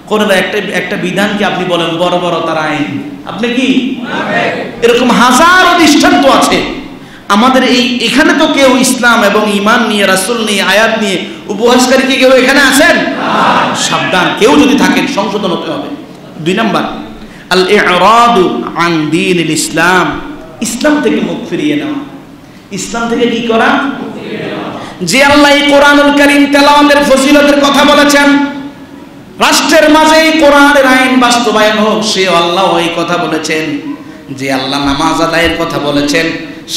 কোরআনের একটা বিধানকে আপনি বলেন বড় বড় তার আইন, আপনি কি? এরকম হাজারো দৃষ্টান্ত আছে আমাদের এখানে। তো কেউ ইসলাম এবং ঈমান নিয়ে, রাসূল নিয়ে, আয়াত নিয়ে উপহাসকারী কি কেউ এখানে আছেন? সাবধান, কেউ যদি থাকেন সংশোধন হতে হবে। 2 নাম্বার, আল ইরাদু আন দীনিল ইসলাম, ইসলাম থেকে মুখ ফিরিয়ে নেওয়া। ইসলাম থেকে কি করা? যে আল্লাহ এই কোরআনুল কারীম তেলাওয়াতের ফজিলতের কথা বলেছেন, রাষ্ট্রের মাঝে এই কোরআনের আইন বাস্তবায়ন হোক, সে আল্লাহ এই কথা বলেছেন। যে আল্লাহ নামাজ আদায়ের কথা বলেছেন,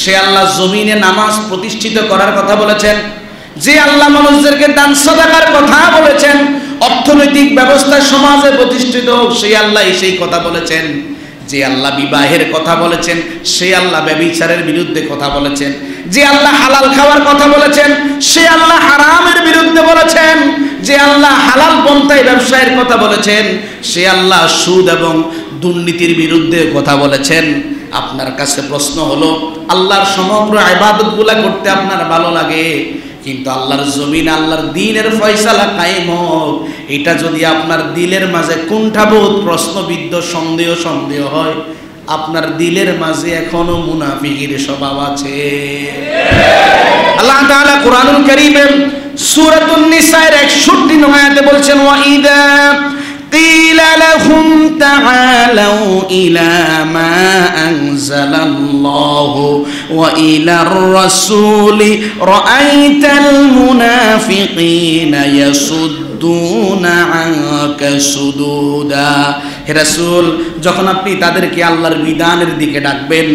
সে আল্লাহ জমিনে নামাজ প্রতিষ্ঠিত করার কথা বলেছেন। যে আল্লাহ মানুষদেরকে দান সাদাকার কথা বলেছেন, অর্থনৈতিক ব্যবস্থা সমাজে প্রতিষ্ঠিত হোক, সেই আল্লাহ সেই কথা বলেছেন। যে আল্লাহ বিবাহের কথা বলেছেন, সে আল্লাহ ব্যভিচারের বিরুদ্ধে কথা বলেছেন। যে আল্লাহ হালাল খাওয়ার কথা বলেছেন, সে আল্লাহ হারামের বিরুদ্ধে বলেছেন। যে আল্লাহ হালাল পন্থায় ব্যবসায়ের কথা বলেছেন, সে আল্লাহ সুদ এবং দুর্নীতির বিরুদ্ধে কথা বলেছেন। আপনার কাছে প্রশ্ন হলো, আল্লাহর সমগ্র ইবাদতগুলা করতে আপনার ভালো লাগে, কিন্তু আল্লাহর জমিন, আল্লাহর দ্বীনের ফয়সালা কায়েম হোক, এটা যদি আপনার দিলের মাঝে কুণ্ঠাবোধ, প্রশ্নবিদ্ধ, সন্দেহ হয়, আপনার দিলের মাঝে এখনো মুনাফিকের স্বভাব আছে। আল্লাহ তাআলা কোরআনুল কারীমের সূরাতুন নিসার 61 নং আয়াতে বলছেন, ওয়া ইযা কিলা লাহুম তাআলাউ ইলা মা আনজালাল্লাহু ওয়া ইলার রাসূলি রাআইতাল মুনাফিকিনা ইয়াসুদ্দুনা আনকা সুদুদা। হে রাসূল, যখন আপনি তাদেরকে আল্লাহর বিধানের দিকে ডাকবেন,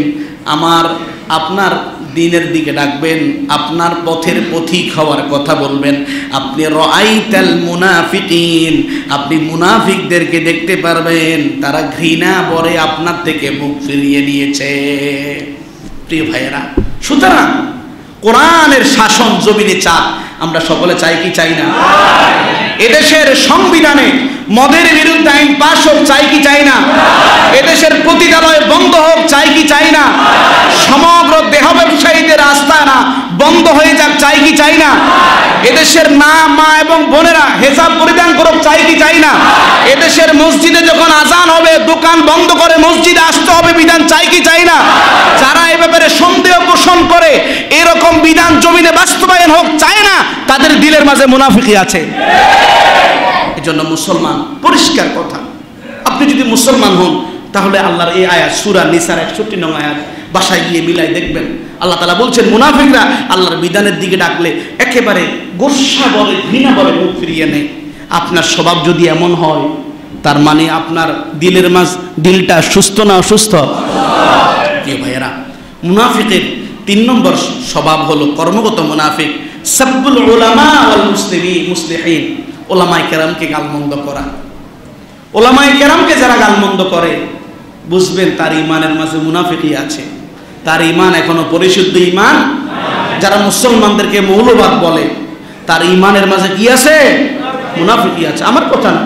আমার আপনার দিনের দিকে ডাকবেন, আপনার পথের পথিক হওয়ার কথা বলবেন। আপনি রাআইতাল মুনাফিকিন, আপনি মুনাফিকদেরকে দেখতে পারবেন, তারা ঘৃণা ভরে আপনার থেকে মুখ ফিরিয়ে নিয়েছে। প্রিয় ভাইয়েরা, সুতরাং কোরআনের শাসন জমিনে চাপ আমরা সকলে চাই কি চাই না? এদেশের সংবিধানে মদের বিরুদ্ধে আইন পাশ হোক, চাই কি চাই না? এদেশের পতিতালয় বন্ধ হোক, চাই কি চাই না? সমগ্র দেহ ব্যবসায়ীদের আস্তানা বন্ধ হয়ে যাক, চাই কি চাই না? এদেশের মা এবং বোনেরা হিজাব পরিধান করুক, চাই কি চাই না? এদেশের মসজিদে যখন আজান হবে দোকান বন্ধ করে মসজিদে আসতে হবে, বিধান চাই কি চাই না? যারা এ ব্যাপারে সন্দেহ পোষণ করে এরকম বিধান জমিনে বাস্তবায়ন হোক চায় না, তাদের দিলের মাঝে মুনাফিকি আছে। এজন্য মুসলমান, পরিষ্কার কথা, আপনি যদি মুসলমান হন তাহলে আল্লাহর এই আয়াত সূরা নিসার 61 নং আয়াত বাসায় গিয়ে মিলাই দেখবেন। আল্লাহ তাআলা বলছেন মুনাফিকরা আল্লাহর বিধানের দিকে ডাকলে একেবারে গোসা বলে ঘৃণা বলে মুখ ফিরিয়ে নেয়। আপনার স্বভাব যদি এমন হয় তার মানে আপনার দিলের দিলটা সুস্থ না অসুস্থ? জি ভাইয়েরা, মুনাফিকের 3 নম্বর স্বভাব হলো কর্মগত মুনাফিক সাব্বুল উলামা ওয়াল মুসলিহিন, ওলামায়ে কেরামকে গালমন্দ করা। ওলামায়ে কেরামকে যারা গালমন্দ করে বুঝবেন তার ইমানের মাঝে মুনাফিকি আছে, তার ইমান এখনো পরিশুদ্ধ ইমান। যারা মুসলমানদেরকে মৌলবাদ বলে তার ইমানের মাঝে কি আছে? মুনাফিকি আছে। আমার কথা না,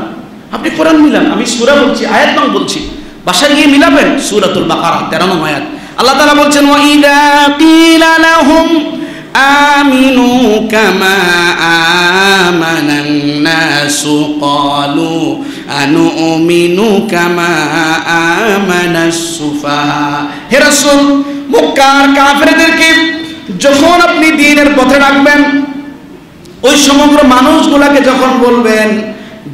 আপনি কোরআন মিলান, আমি সূরা বলছি, আয়াত নং বলছি, বাসায় গিয়ে মিলাবেন। সূরাতুল বাকারা 13 নং আয়াত আল্লাহ তাআলা বলছেন ওয়া ইযা কিলা লাহুম আমিনু কামা আমানান নাসু ক্বালু আনুমিনু কামা আমানাস সুফাহা। হে রাসূল, মক্কার কাফেরদেরকে যখন আপনি দ্বীনের পথে রাখবেন, ওই সমগ্র মানুষগুলাকে যখন বলবেন,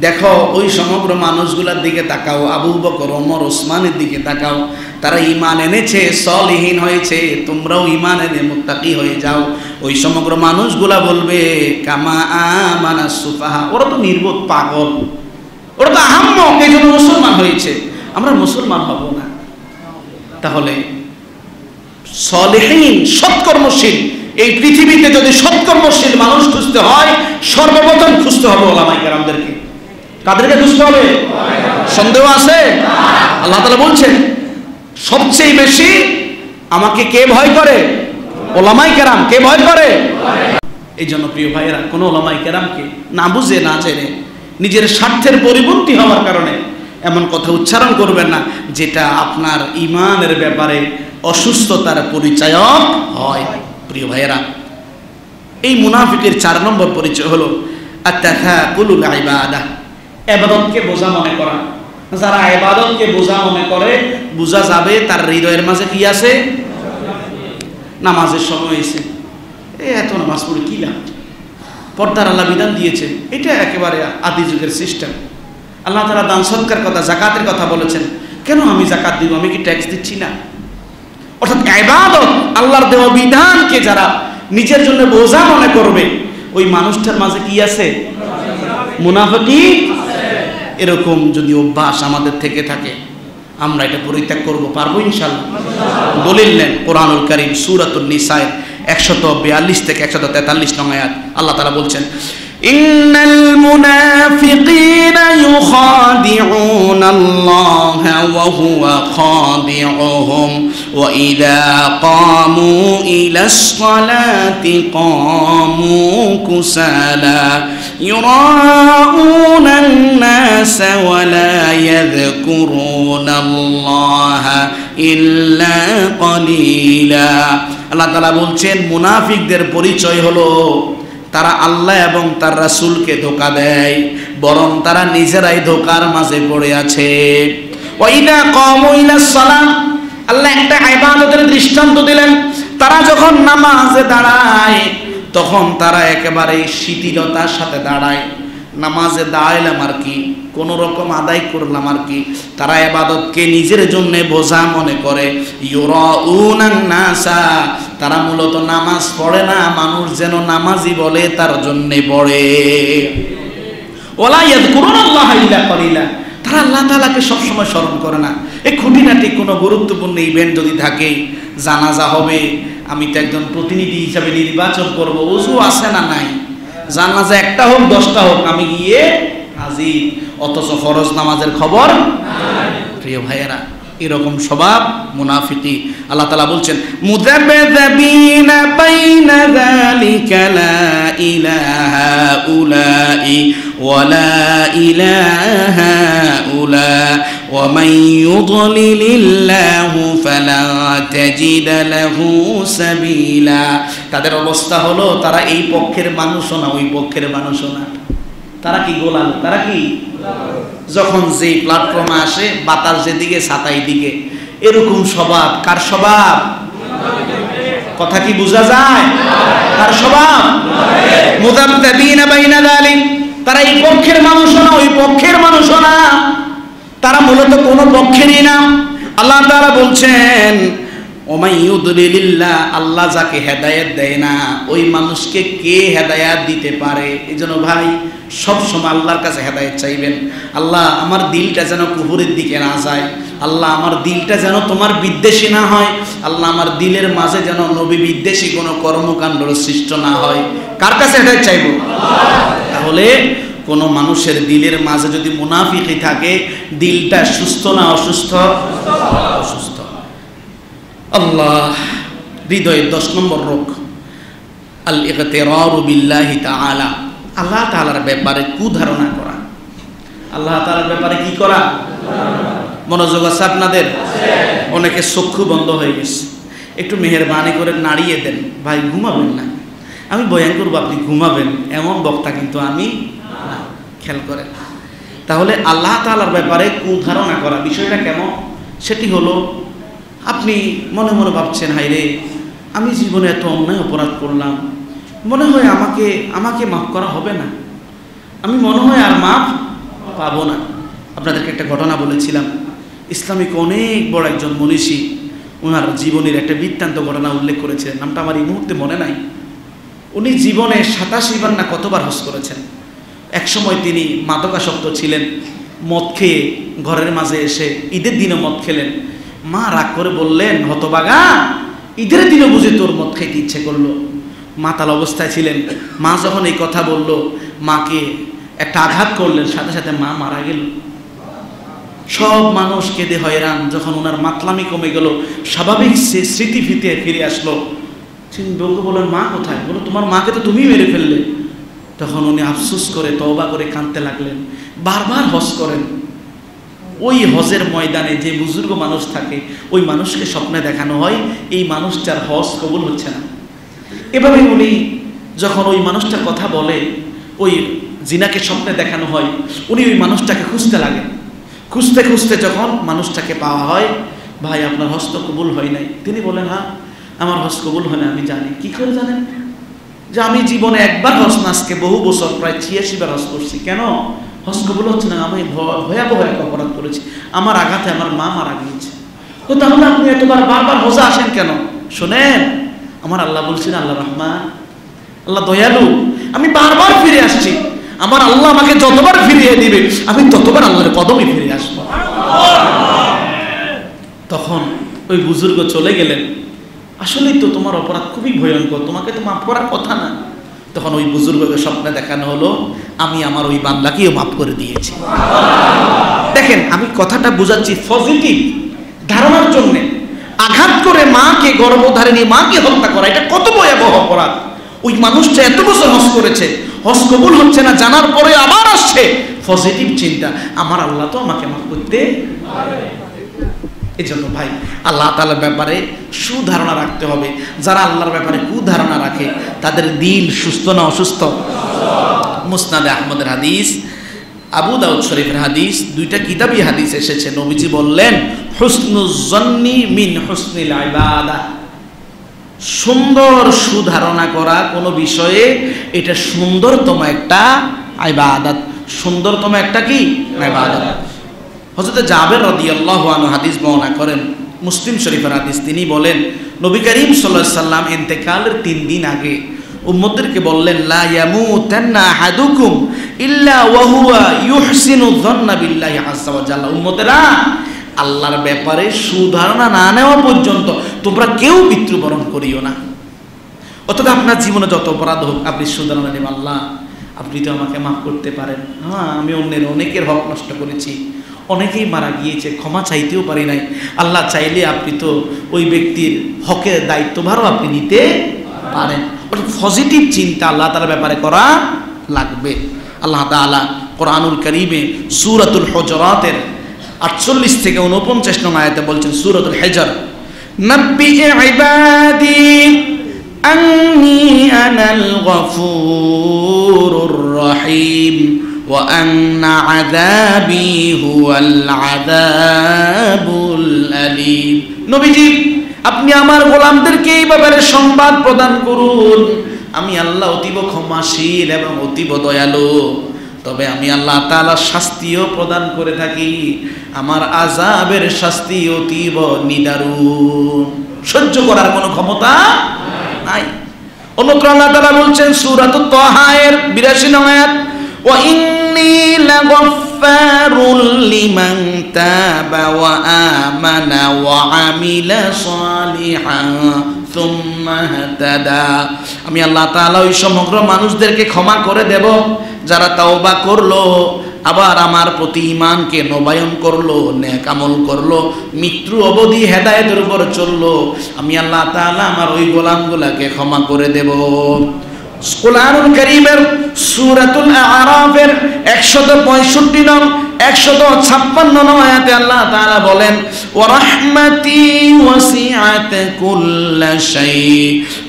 দেখো ওই সমগ্র মানুষগুলোর দিকে তাকাও, আবু বকর, ওমর, ওসমানের দিকে তাকাও, তারা ঈমান এনেছে, সলিহিন হয়েছে, তোমরাও ঈমান এনে মুত্তাকি হয়ে যাও। ওই সমগ্র মানুষগুলা বলবে কামা আমানাস সুফাহা, ওরা তো নির্বোধ পাগল, ওরা তো আহাম্মক, এই জন্য মুসলমান হয়েছে, আমরা মুসলমান হব না। তাহলে সলিহিন, সৎকর্মশীল, এই পৃথিবীতে যদি সৎকর্মশীল মানুষ খুঁজতে হয় সর্বপ্রথম খুঁজতে হবে ওলামায়ে কেরামদেরকে। কাদেরকে খুঁজতে হবে? সন্দেহ আছে? আল্লাহ তাআলা বলছেন সবচেয়ে বেশি আমাকে কে ভয় করে? ওলামায়ে কেরাম। কে ভয় করে? এই জন্য প্রিয় ভাইয়েরা, কোনো ওলামায়ে কেরামকে না বুঝে না জেনে নিজের স্বার্থের পরিপন্থী হওয়ার কারণে এমন কথা উচ্চারণ করবেন না যেটা আপনার ইমানের ব্যাপারে অসুস্থতার পরিচায়ক হয়। প্রিয় ভাইয়েরা, এই মুনাফিকের 4 নম্বর পরিচয় হলো আত-তাকাকুলুল ইবাদাহ, ইবাদতকে বোঝা মনে করা। যারা ইবাদতকে বোঝা মনে করে, বোঝা যাবে তার হৃদয়ের মাঝে কি আছে? নামাজের সময় এসে এত নামাজ পড়ে কি লাভ? পর্দার আল্লাহ বিধান দিয়েছে, এটা একেবারে আদি যুগের সিস্টেম। আল্লাহ তাআলা দান সদকার কথা, যাকাতের কথা বলেছেন, কেন আমি যাকাত দিব? আমি কি ট্যাক্স দিচ্ছি না? অর্থাৎ ইবাদত, আল্লাহর দেওয়া বিধানকে যারা নিজের জন্য বোঝা মনে করবে, ওই মানুষটার মাঝে কি আছে? মুনাফিকি। এরকম যদি অভ্যাস আমাদের থেকে থাকে, আমরা এটা পরিত্যাগ করব, পারবো ইনশাআল্লাহ? দলিল নেন কোরআনুল কারীম সূরাতুন নিসা 142 থেকে 143 নং আয়াত। আল্লাহ তাআলা বলছেন ইন্নাল মুনাফিকিনা ইউখাদিউনাল্লাহা ওয়া হুয়া খাদিউহুম ওয়া ইযা কামু ইলাস সালাতি কামু কুসালা ইউরাউনান নাসা ওয়া লা ইয়াযকুরুনাল্লাহা ইল্লা কলিলা। আল্লাহ তাআলা বলছেন মুনাফিকদের পরিচয় হলো তারা আল্লাহ এবং তার রাসূলকে ধোঁকা দেয়, বরং তারা নিজেরাই ধোঁকার মাঝে পড়ে আছে। ওয়াইদা কামু ইলাস সালাম, আল্লাহ একটা ইবাদতের দৃষ্টান্ত দিলেন। তারা যখন নামাজে দাঁড়ায় তখন তারা একেবারে শিথিলতার সাথে দাঁড়ায়। নামাজে দাঁড়াইলাম আর কি, কোনো রকম আদায় করলাম আর কি, তারা ইবাদতকে নিজের জন্য বোঝা মনে করে। ইউরাউনান নাসা, তারা মূলত নামাজ পড়ে না, মানুষ যেন নামাজি বলে তার জন্য পড়ে। ওয়ালা ইয়াযকুরুনাল্লাহা ইল্লা কলিলা, তারা আল্লাহ তাআলাকে সবসময় স্মরণ করে না। এই খুঁটিনাটি কোনো গুরুত্বপূর্ণ ইভেন্ট যদি থাকে, জানাজা হবে, আমি তো একজন প্রতিনিধি হিসাবে নির্বাচন করব, ওযু আছে না নাই, জানাজা একটা হোক 10টা হোক আমি গিয়ে হাজির, অথচ ফরজ নামাজের খবর নাই। প্রিয় ভাইয়েরা, এরকম স্বভাব মুনাফিকি। আল্লাহ তাআলা বলছেন মুযাবযাবিনা বাইনা যালিকা লা ইলাহা উলাই ওয়া লা ইলাহা উলা ওয়া মান ইউদ্লিলিল্লাহু ফালা তাজিদা লাহু সাবিলা। তাদের অবস্থা হলো তারা এই পক্ষের মানুষও না ওই পক্ষের মানুষও না, তারা কি গোলাম, তারা কি যখন যেই প্ল্যাটফর্মে আসে বাতাস যেদিকে ছাতাই দিকে, এরকম স্বভাব। কার স্বভাব? কথা কি বোঝা যায়? কার স্বভাব? মুযাবযাবিনা বাইনা যালিক, তারা এই পক্ষের মানুষও না ওই পক্ষের মানুষও না, তারা মূলত কোনো পক্ষেরই না। আল্লাহ তাআলা বলছেন ওমাই ইউদ্লিলিল্লাহ, আল্লাহ যাকে হেদায়েত দেয় না ওই মানুষকে কে হেদায়েত দিতে পারে? এই জন্য ভাই সবসময় আল্লাহর কাছে হেদায়েত চাইবেন। আল্লাহ আমার দিলটা যেন কুফরের দিকে না যায়, আল্লাহ আমার দিলটা যেন তোমার বিদ্বেষী না হয়, আল্লাহ আমার দিলের মাঝে যেন নবী বিদ্বেষী কোনো কর্মকাণ্ড সৃষ্টি না হয়। কার কাছে হেদায়েত চাইব? তাহলে কোনো মানুষের দিলের মাঝে যদি মুনাফিকি থাকে, দিলটা সুস্থ না অসুস্থ? অসুস্থ। আল্লাহ, হৃদয়ের 10 নম্বর রোগ আল ইগতিরারু বিল্লাহি তাআলা, আল্লাহ তাআলার ব্যাপারে কুধারণা করা। আল্লাহ তাআলার ব্যাপারে কি করা? মনোযোগ আছে আপনাদের? অনেকে চক্ষু বন্ধ হয়ে গেছে, একটু মেহেরবানি করে নাড়িয়ে দেন। ভাই ঘুমাবেন না, আমি বয়ান করবো আপনি ঘুমাবেন, এমন বক্তা কিন্তু আমি না। খেয়াল করেন, তাহলে আল্লাহ তাআলার ব্যাপারে কুধারণা করা বিষয়টা কেমন? সেটি হলো আপনি মনে মনে ভাবছেন, হায় রে আমি জীবনে এত অন্যায় অপরাধ করলাম, মনে হয় আমাকে মাফ করা হবে না, আমি মনে হয় আর মাফ পাবো না। আপনাদেরকে একটা ঘটনা বলেছিলাম, ইসলামিক অনেক বড় একজন মনীষী ওনার জীবনের একটা বৃত্তান্ত ঘটনা উল্লেখ করেছিলেন, নামটা আমার এই মুহূর্তে মনে নাই। উনি জীবনে 87 বার না কতবার হজ করেছেন। একসময় তিনি মাদকাসক্ত ছিলেন, মদ খেয়ে ঘরের মাঝে এসে ঈদের দিনও মদ খেলেন। মা রাগ করে বললেন, হতবাগা, ঈদের দিনও বুঝে তোর মদ খাইতে ইচ্ছে করলো। মাতাল অবস্থায় ছিলেন। মা যখন এই কথা বলল, মাকে একটা আঘাত করলেন, সাথে সাথে মা মারা গেল। সব মানুষ কেঁদে হয়রান। যখন ওনার মাতলামি কমে গেল, স্বাভাবিক স্মৃতি ফিরে আসলো, তিনি বউকে বললেন, মা কোথায়? বলো, তোমার মাকে তো তুমি মেরে ফেললে। তখন উনি আফসোস করে তওবা করে কাঁদতে লাগলেন। বারবার হজ করেন। ওই হজের ময়দানে যে বুজুর্গ মানুষ থাকে, ওই মানুষকে স্বপ্নে দেখানো হয় এই মানুষটার হজ কবুল হচ্ছে না। এভাবে উনি যখন ওই মানুষটার কথা বলে, ওই জিনাকে স্বপ্নে দেখানো হয়, উনি ওই মানুষটাকে খুঁজতে লাগেন। খুঁজতে খুঁজতে যখন মানুষটাকে পাওয়া হয়, ভাই আপনার হজ তো কবুল হয় নাই। তিনি বলেন, হ্যাঁ আমার হজ কবুল হয় না, আমি জানি। কি করে জানেন? যে আমি জীবনে একবার হজ না, আজকে বহু বছর প্রায় 86 বার হজ করছি। কেন হজ কবুল হচ্ছে না? আমি ভয়াবহ এক অপরাধ করেছি, আমার আঘাতে আমার মা মারা গিয়েছে। তো তাহলে আপনি এতবার বারবার হজে আসেন কেন? শোনেন, আমার আল্লাহ বলছেন, আল্লাহ রহমান, আল্লাহ দয়ালু, আমি বারবার ফিরে আসছি, আমার আল্লাহ আমাকে যতবার ফিরিয়ে দিবে আমি ততবার আল্লাহর কদমে ফিরে আসবো। তখন ওই বুজুর্গ চলে গেলেন। আসলেই তো তোমার অপরাধ খুবই ভয়ঙ্কর, তোমাকে তো মাফ করার কথা না। তখন ওই বুজুর্গকে স্বপ্নে দেখানো হলো, আমি আমার ওই বান্দাকেও মাফ করে দিয়েছি। দেখেন, আমি কথাটা বোঝাচ্ছি পজিটিভ ধারণার জন্য। আঘাত করে মাকে, গর্ভধারিণী মাকে হত্যা করা, এটা কত ভয়াবহ অপরাধ। ওই মানুষটা এত বছর হজ করেছে, হজ কবুল হচ্ছে না, জানার পরে আবার আসছে। পজিটিভ চিন্তা, আমার আল্লাহ তো আমাকে মাফ করতে পারে। এই জন্য ভাই আল্লাহ তাআলার ব্যাপারে সুধারণা রাখতে হবে। যারা আল্লাহর ব্যাপারে কুধারণা রাখে তাদের দিল সুস্থ না অসুস্থ? মুসনাদে আহমদের হাদিস, আবু দাউদ শরীফের হাদিস, দুইটা কিতাবই হাদিস এসেছে। নবীজি বললেন, হুসনুজ জন্নি মিন হুসনিল ইবাদাহ, সুন্দর সুধারণা করা কোনো বিষয়ে, এটা সুন্দরতম একটা ইবাদত। সুন্দরতম একটা কি ইবাদত? হযরত জাবের রাদিয়াল্লাহু আনহু হাদিস বর্ণনা করেন, মুসলিম শরীফের হাদিস। তিনি বলেন, নবী করিম সাল্লাল্লাহু আলাইহি সাল্লাম ইন্তেকালের 3 দিন আগে উম্মতদেরকে বললেন, লা ইয়ামুতান্না আহাদুকুম ইল্লা ওয়া হুয়া ইউহসিনু যন্না বিল্লাহি আযজা ওয়া জাল্লা। উম্মতেরা, আল্লাহর ব্যাপারে সুধারণা না নেওয়া পর্যন্ত তোমরা কেউ মৃত্যুবরণ করিও না। অর্থাৎ আপনার জীবনে যত অপরাধ হোক আপনি সুধারণা নেবেন, আল্লাহ আপনি তো আমাকে মাফ করতে পারেন। হ্যাঁ, আমি অনেকের হক নষ্ট করেছি, অনেকেই মারা গিয়েছে, ক্ষমা চাইতেও পারি নাই। আল্লাহ চাইলে আপনি তো ওই ব্যক্তির হকের দায়িত্বভারও আপনি নিতে পারেন। পজিটিভ চিন্তা আল্লাহ তাআলার ব্যাপারে করা লাগবে। আল্লাহ তাআলা কোরআনুল কারীমে সূরাতুল হুজুরাতের 48 থেকে 49 নং আয়াতে বলছেন, সূরাতুল হিজর, নাব্বি ইবাদি আন্নী আনাল গফুরুর রহিম ওয়া আন্না আযাবি হুয়াল আযাবুল আলীম। নবীজি, আপনি আমার গোলামদেরকে এই ব্যাপারে সংবাদ প্রদান করুন, আমি আল্লাহ অতীব ক্ষমাশীল এবং অতীব দয়ালু। তবে আমি আল্লাহ তাআলা শাস্তিও প্রদান করে থাকি, আমার আযাবের শাস্তি অতীব নিদারুণ, সহ্য করার কোনো ক্ষমতা নাই। অন্যত্র আল্লাহ তাআলা বলছেন সূরাতুত তাহা এর 82 নং আয়াত, ওয়া ইন্নী লাগাফফারুল লিমান তাবা ওয়া আমানা ওয়া আমিলা সালিহান সুম্মা হাতাদা। আমি আল্লাহ তাআলা ওই সমগ্র মানুষদেরকে ক্ষমা করে দেব যারা তাওবা করলো, আবার আমার প্রতি ঈমানকে নবায়ন করলো, নেক আমল করলো, মৃত্যু অবধি হেদায়েতের উপর চললো। আমি আল্লাহ তাআলা আমার ওই গোলামগুলোকে ক্ষমা করে দেব। কোরআনুল কারীমের সূরাতুল আরাফের 165 নং 156 নং আয়াতে আল্লাহ তাআলা বলেন, ওয়া রাহমাতি ওয়াসিআত কুল্লা শাই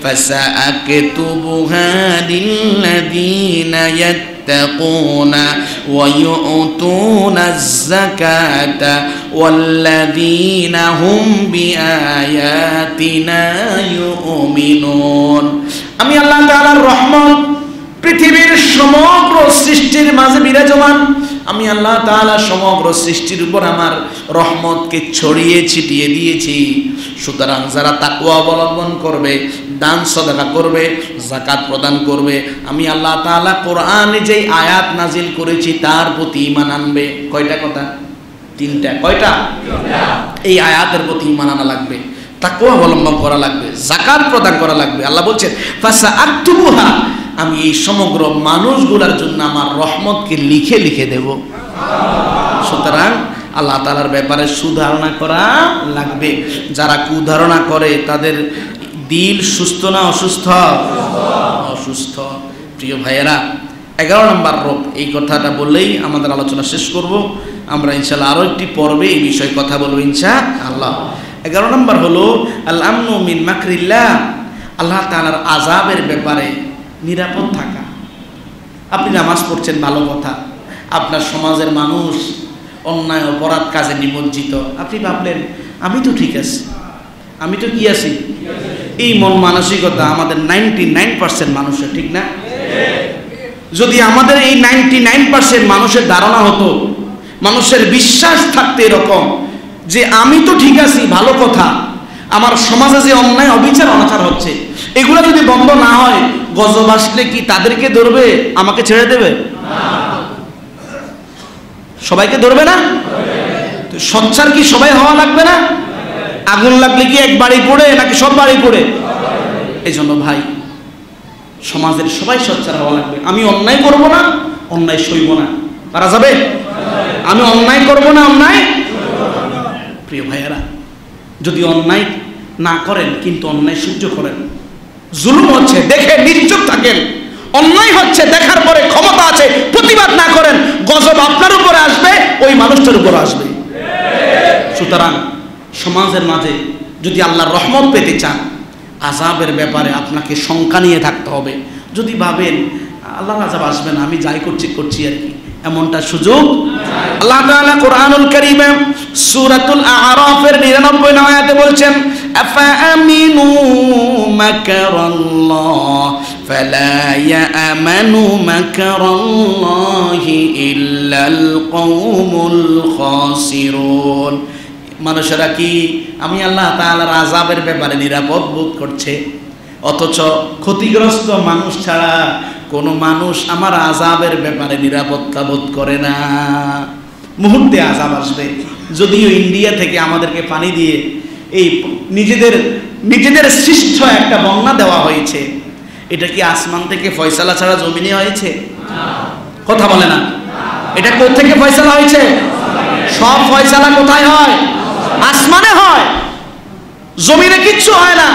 ফাসাআকতুবুহা লিল্লাযীনা ইয়াত্তাকুনা ওয়া ইউতুনাজ যাকাতা ওয়াল্লাযীনা হুম বিআয়াতিনা ইউমিনুন। আমি আল্লাহ তাআলার রহমত পৃথিবীর সমগ্র সৃষ্টির মাঝে বিরাজমান। আমি আল্লাহ তাআলা সমগ্র সৃষ্টির উপর আমার রহমতকে ছড়িয়ে ছিটিয়ে দিয়েছি। সুতরাং যারা তাকওয়া অবলম্বন করবে, দান সদকা করবে, যাকাত প্রদান করবে, আমি আল্লাহ তাআলা কোরআনে যেই আয়াত নাজিল করেছি তার প্রতি ঈমান আনবে। কয়টা কথা? 3টা। কয়টা? 3টা। এই আয়াতের প্রতি ঈমান আনা লাগবে, তাকওয়া অবলম্বন করা লাগবে, যাকাত প্রদান করা লাগবে। আল্লাহ বলছেন ফাসাআকতুবুহা, আমি এই সমগ্র মানুষগুলোর জন্য আমার রহমতকে লিখে লিখে দেব। সুতরাং আল্লাহ তাআলার ব্যাপারে সুধারণা করা লাগবে। যারা কুধারণা করে তাদের দিল সুস্থ না অসুস্থ? অসুস্থ। প্রিয় ভাইয়েরা, 11 নম্বর রোগ, এই কথাটা বললেই আমাদের আলোচনা শেষ করব। আমরা ইনশাআল্লাহ আরও একটি পর্বে এই বিষয়ে কথা বলবো ইনশাআল্লাহ। 11 নম্বর হলো আল আমনু মিন মাকরিল্লাহ, আল্লাহ তাআলার আযাবের ব্যাপারে নিরাপদ থাকা। আপনি নামাজ পড়ছেন, ভালো কথা, আপনার সমাজের মানুষ অন্যায় অপরাধ কাজে নিমজ্জিত, আপনি ভাবলেন আমি তো ঠিক আছি, আমি তো কি আছি। এই মন মানসিকতা আমাদের 99% মানুষের, ঠিক না? যদি আমাদের এই 99% মানুষের ধারণা হতো, মানুষের বিশ্বাস থাকতে এরকম যে আমি তো ঠিক আছি, ভালো কথা, আমার সমাজে যে অন্যায় অবিচার অনাচার হচ্ছে এগুলো যদি বন্ধ না হয়, গজব আসলে কি তাদেরকে ধরবে, আমাকে ছেড়ে দেবে? সবাইকে ধরবে না? সোচ্চার কি সবাই হওয়া লাগবে না? আগুন লাগলে কি এক বাড়ি পড়ে নাকি সব বাড়ি পড়ে? এই জন্য ভাই, সমাজের সবাই সোচ্চার হওয়া লাগবে। আমি অন্যায় করব না, অন্যায় সইব না। পারা যাবে? আমি অন্যায় করব না, অন্যায়। প্রিয় ভাইয়েরা, যদি অন্যায় না করেন কিন্তু অন্যায় সহ্য করেন, জুলুম হচ্ছে দেখে নিশ্চুপ থাকেন, অন্যায় হচ্ছে দেখার পরে ক্ষমতা আছে প্রতিবাদ না করেন, গজব আপনার উপরে আসবে, ওই মানুষটার উপর আসবে। সুতরাং সমাজের মাঝে যদি আল্লাহর রহমত পেতে চান, আযাবের ব্যাপারে আপনাকে শঙ্কা নিয়ে থাকতে হবে। যদি ভাবেন আল্লাহর আযাব আসবে না, আমি যাই করছি আর কি, এমনটা সুযোগ আল্লাহ তাআলা কোরআনুল কারীমে সূরাতুল আরাফের 99 নং আয়াতে বলছেন, আফা আমিনু মাকারাল্লাহ ফালা ইয়ামানু মাকারাল্লাহি ইল্লাল কওমুল খাসিরুন। মানুষেরা কি আমি আল্লাহ তাআলার আযাবের ব্যাপারে নিরাপদ বোধ করছে, অথচ ক্ষতিগ্রস্ত মানুষ ছাড়া কোন মানুষ আমার আযাবের ব্যাপারে নিরাপত্তা বোধ করে না। মুহূর্তে আযাব আসবে। যদিও ইন্ডিয়া থেকে আমাদেরকে পানি দিয়ে এই নিজেদের সৃষ্ট একটা বন্যা দেওয়া হয়েছে, এটা কি আসমান থেকে ফয়সালা ছাড়া জমিনে হয়েছে? কথা বলে না। এটা কোথা থেকে ফয়সালা হয়েছে? সব ফয়সালা কোথায় হয়? আসমানে হয়। জমিনে কিচ্ছু হয় না,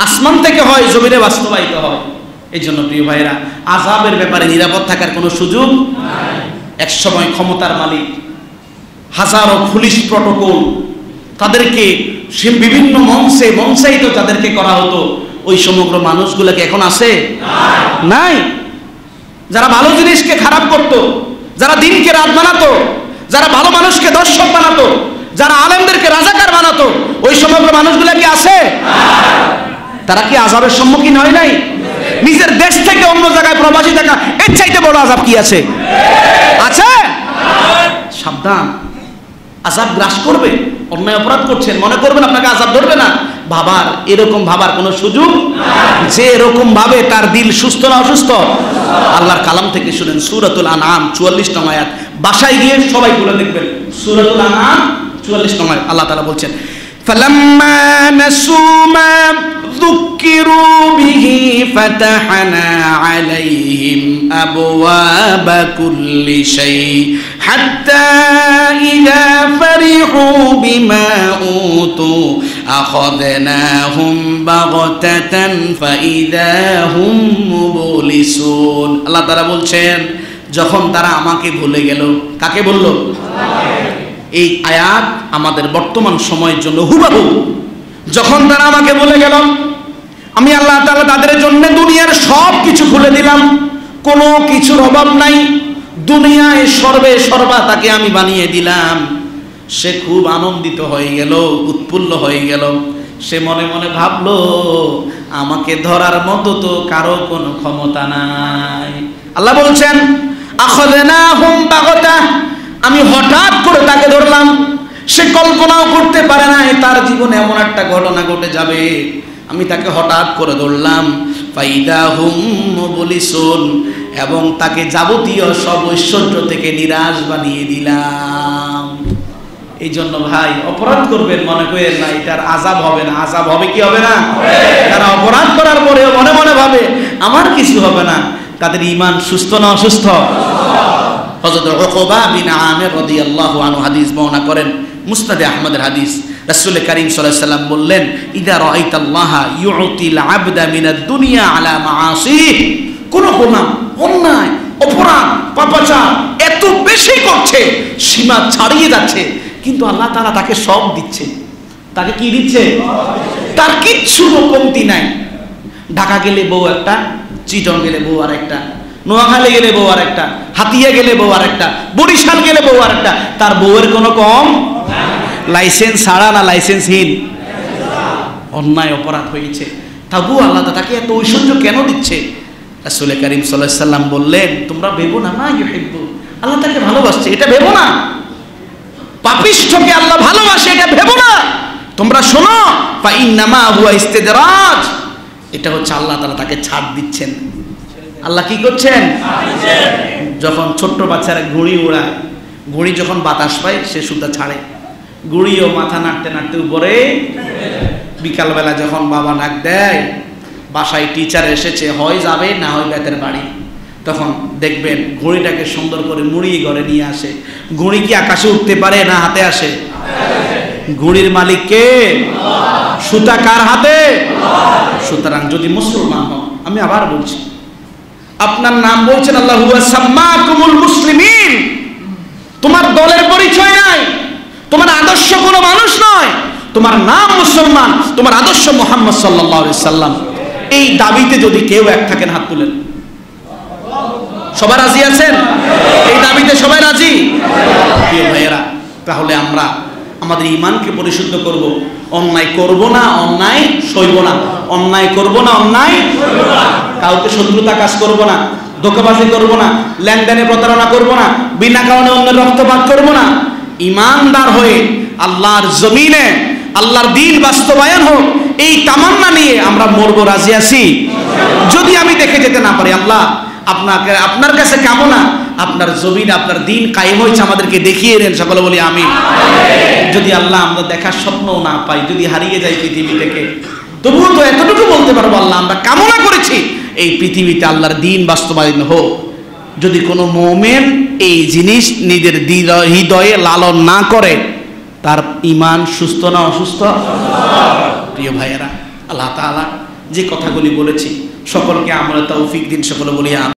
আসমান থেকে হয়, জমিনে বাস্তবায়িত হয়। এই জন্য প্রিয় ভাইরা, আযাবের ব্যাপারে নিরাপদ থাকার কোনো সুযোগ নাই। এক সময় ক্ষমতার মালিক, হাজারো পুলিশ প্রটোকল, তাদেরকে বিভিন্ন মঞ্চায়িত তাদেরকে করা হতো। ওই সমগ্র মানুষগুলোকে এখন আছে? নাই। যারা ভালো জিনিসকে খারাপ করত, যারা দিনকে রাত বানাতো, যারা ভালো মানুষকে দর্শক বানাতো, যারা আলেমদেরকে রাজাকার বানাতো, ওই সমগ্র মানুষগুলো কি আছে? তারা কি আযাবের সম্মুখীন হয় নাই? নিজের দেশ থেকে অন্য জায়গায় প্রবাসী থাকা, এর চাইতে বড় আযাব কি আছে? আছে? সাবধান, আযাব গ্রাস করবে। অন্যায় অপরাধ করছেন, মনে করবেন আপনাকে আযাব ধরবে না। এরকম ভাবার কোনো সুযোগ নাই। যে এরকম ভাবে তার দিল সুস্থ না অসুস্থ? আল্লাহর কালাম থেকে শুনেন, সূরাতুল আনআম 44 নং আয়াত। বাসায় গিয়ে সবাই বলে দেখবেন, সূরাতুল আনআম 44 নং আয়াত। আল্লাহ তাআলা বলছেন, ফালাম্মা নাসু মা ذكروا به فتحنا عليهم أبواب كل شيء حتى إذا فرحوا بما أوتوا أخذناهم بغتة فإذا هم مبلسون। আল্লাহ তাআলা বলছেন, যখন তারা আমাকে ভুলে গেল। কাকে বলল? এই আয়াত আমাদের বর্তমান সময়ের জন্য হুবহু। যখন তারা আমাকে বলে গেল, আমি আল্লাহ তাআলা তাদের জন্য দুনিয়ার সব কিছু খুলে দিলাম, কোনো কিছুর অভাব নাই। দুনিয়ায় সর্বা তাকে আমি বানিয়ে দিলাম। সে খুব আনন্দিত হয়ে গেল, উৎফুল্ল হয়ে গেল। সে মনে মনে ভাবলো, আমাকে ধরার মতো তো কারো কোনো ক্ষমতা নাই। আল্লাহ বলছেন, আখাযনাহুম বাগতা, আমি হঠাৎ করে তাকে ধরলাম। সে কল্পনাও করতে পারে নাই তার জীবনে এমন একটা ঘটনা ঘটে যাবে। আমি তাকে হঠাৎ করে ধরলাম। ফাইদা হুম মুবলিসুন, এবং তাকে যাবতীয় সব ঐশ্বর্য থেকে নিরাশ বানিয়ে দিলাম। এই জন্য ভাই, অপরাধ করবেন মনে করেন না এটার আযাব হবে না। আযাব হবে কি হবে না? তারা অপরাধ করার পরেও মনে মনে ভাবে আমার কিছু হবে না। তাদের ঈমান সুস্থ না অসুস্থ? হযরত উকবা বিন আমির রাদিয়াল্লাহু আনহু হাদিস বর্ণনা করেন, মুসনাদে আহমদের হাদিস। রাসূল করিম সাল্লাল্লাহু আলাইহি ওয়াসাল্লাম বললেন, ইযা রাআইতাল্লাহা ইউতিল আবদা মিনাদ দুনিয়া আলা মাআসিহি, কোন গোলাম অন্যায়, অপরাধ, পাপাচার এত বেশি করছে, সীমা ছাড়িয়ে যাচ্ছে, কিন্তু আল্লাহ তাআলা তাকে সব দিচ্ছে। তাকে কি দিচ্ছে? তার কিচ্ছু কমতি নাই। ঢাকা গেলে বউ একটা, চিটং গেলে বউ আর একটা, নোয়াখালী গেলে বউ আর একটা, হাতিয়া গেলে বউ আর একটা, বরিশাল গেলে বউ আর একটা। তার বউয়ের কোনো কম? লাইসেন্স ছাড়া না লাইসেন্সহীন? অন্যায় অপরাধ হয়েছে, তবুও আল্লাহ তাকে এত ঐশ্বর্য কেন দিচ্ছে? রাসূল করিম সাল্লাল্লাহু আলাইহি ওয়াসাল্লাম বললেন, তোমরা ভেবো না, মা ইউহিব্বু, আল্লাহ তাকে ভালোবাসছে, এটা ভেবো না। পাপিষ্ঠকে আল্লাহ ভালোবাসে, এটা ভেবো না। তোমরা শোনো, ফা ইন্নামা হুয়া ইস্তিদরাজ, এটা হচ্ছে আল্লাহ তাআলা তাকে ছাড় দিচ্ছেন। আল্লাহ কি করছেন? যখন ছোট্ট বাচ্চারা ঘুড়ি উড়ায়, ঘুড়ি যখন বাতাস পায় সে সুতা ছাড়ে, ঘুড়িও মাথা নাড়তে নাড়তে উপরে। বিকালবেলা যখন বাবা ডাক দেয়, বাসায় টিচার এসেছে, হয় যাবে না হয় বেতের বাড়ি, তখন দেখবেন ঘুড়িটাকে সুন্দর করে মুড়িয়ে ঘরে নিয়ে আসে। ঘুড়ি কি আকাশে উঠতে পারে না হাতে আসে? ঘুড়ির মালিক কে? সুতা কার হাতে? সুতরাং যদি মুসলমান হন, আমি আবার বলছি, আপনার নাম বলছেন আল্লাহ হুয়া সাম্মাকুমুল মুসলিমিন, তোমার দলের পরিচয় নাই, তোমার আদর্শ কোনো মানুষ নয়, তোমার নাম মুসলমান, তোমার আদর্শ মুহাম্মদ সাল্লাল্লাহু আলাইহি সাল্লাম। এই দাবিতে যদি কেউ এক থাকেন, হাত তুলেন। সবাই রাজি আছেন? এই দাবিতে সবাই রাজি? প্রিয় ভাইয়েরা, তাহলে আমরা আমাদের ঈমানকে পরিশুদ্ধ করব। অন্যায় করব না, অন্যায় সইব না। অন্যায় করব না, অন্যায় সইব না। কাউকে শত্রুতা কাজ করব না, ধোঁকাবাজি করব না, লেনদেনে প্রতারণা করব না, বিনা কারণে অন্যের রক্তপাত করব না। ঈমানদার হয়ে আল্লাহর জমিনে আল্লাহর দ্বীন বাস্তবায়ন হোক, এই তামান্না নিয়ে আমরা মরবো। রাজি আছি? যদি আমি দেখে যেতে না পারি, আল্লাহ আপনাকে, আপনার কাছে কামনা আপনার জমিন, আপনার দিন কায়েম হয়েছে, আমাদেরকে দেখিয়ে দেন। সকলে বলি আমিন। যদি আল্লাহ আমরা দেখার স্বপ্ন না পাই, যদি হারিয়ে যাই পৃথিবী থেকে, তবুও তো এতটুকু বলতে পারবো আল্লাহ আমরা কামনা করেছি এই পৃথিবীতে আল্লাহর দিন বাস্তবায়ন হোক। যদি কোনো মুমিন এই জিনিস নিজের হৃদয়ে লালন না করে, তার ঈমান সুস্থ না অসুস্থ? প্রিয় ভাইয়েরা, আল্লাহ তাআলা যে কথাগুলি বলেছি সকলকে আমরা তৌফিক দিন। সকলে বলি আমিন।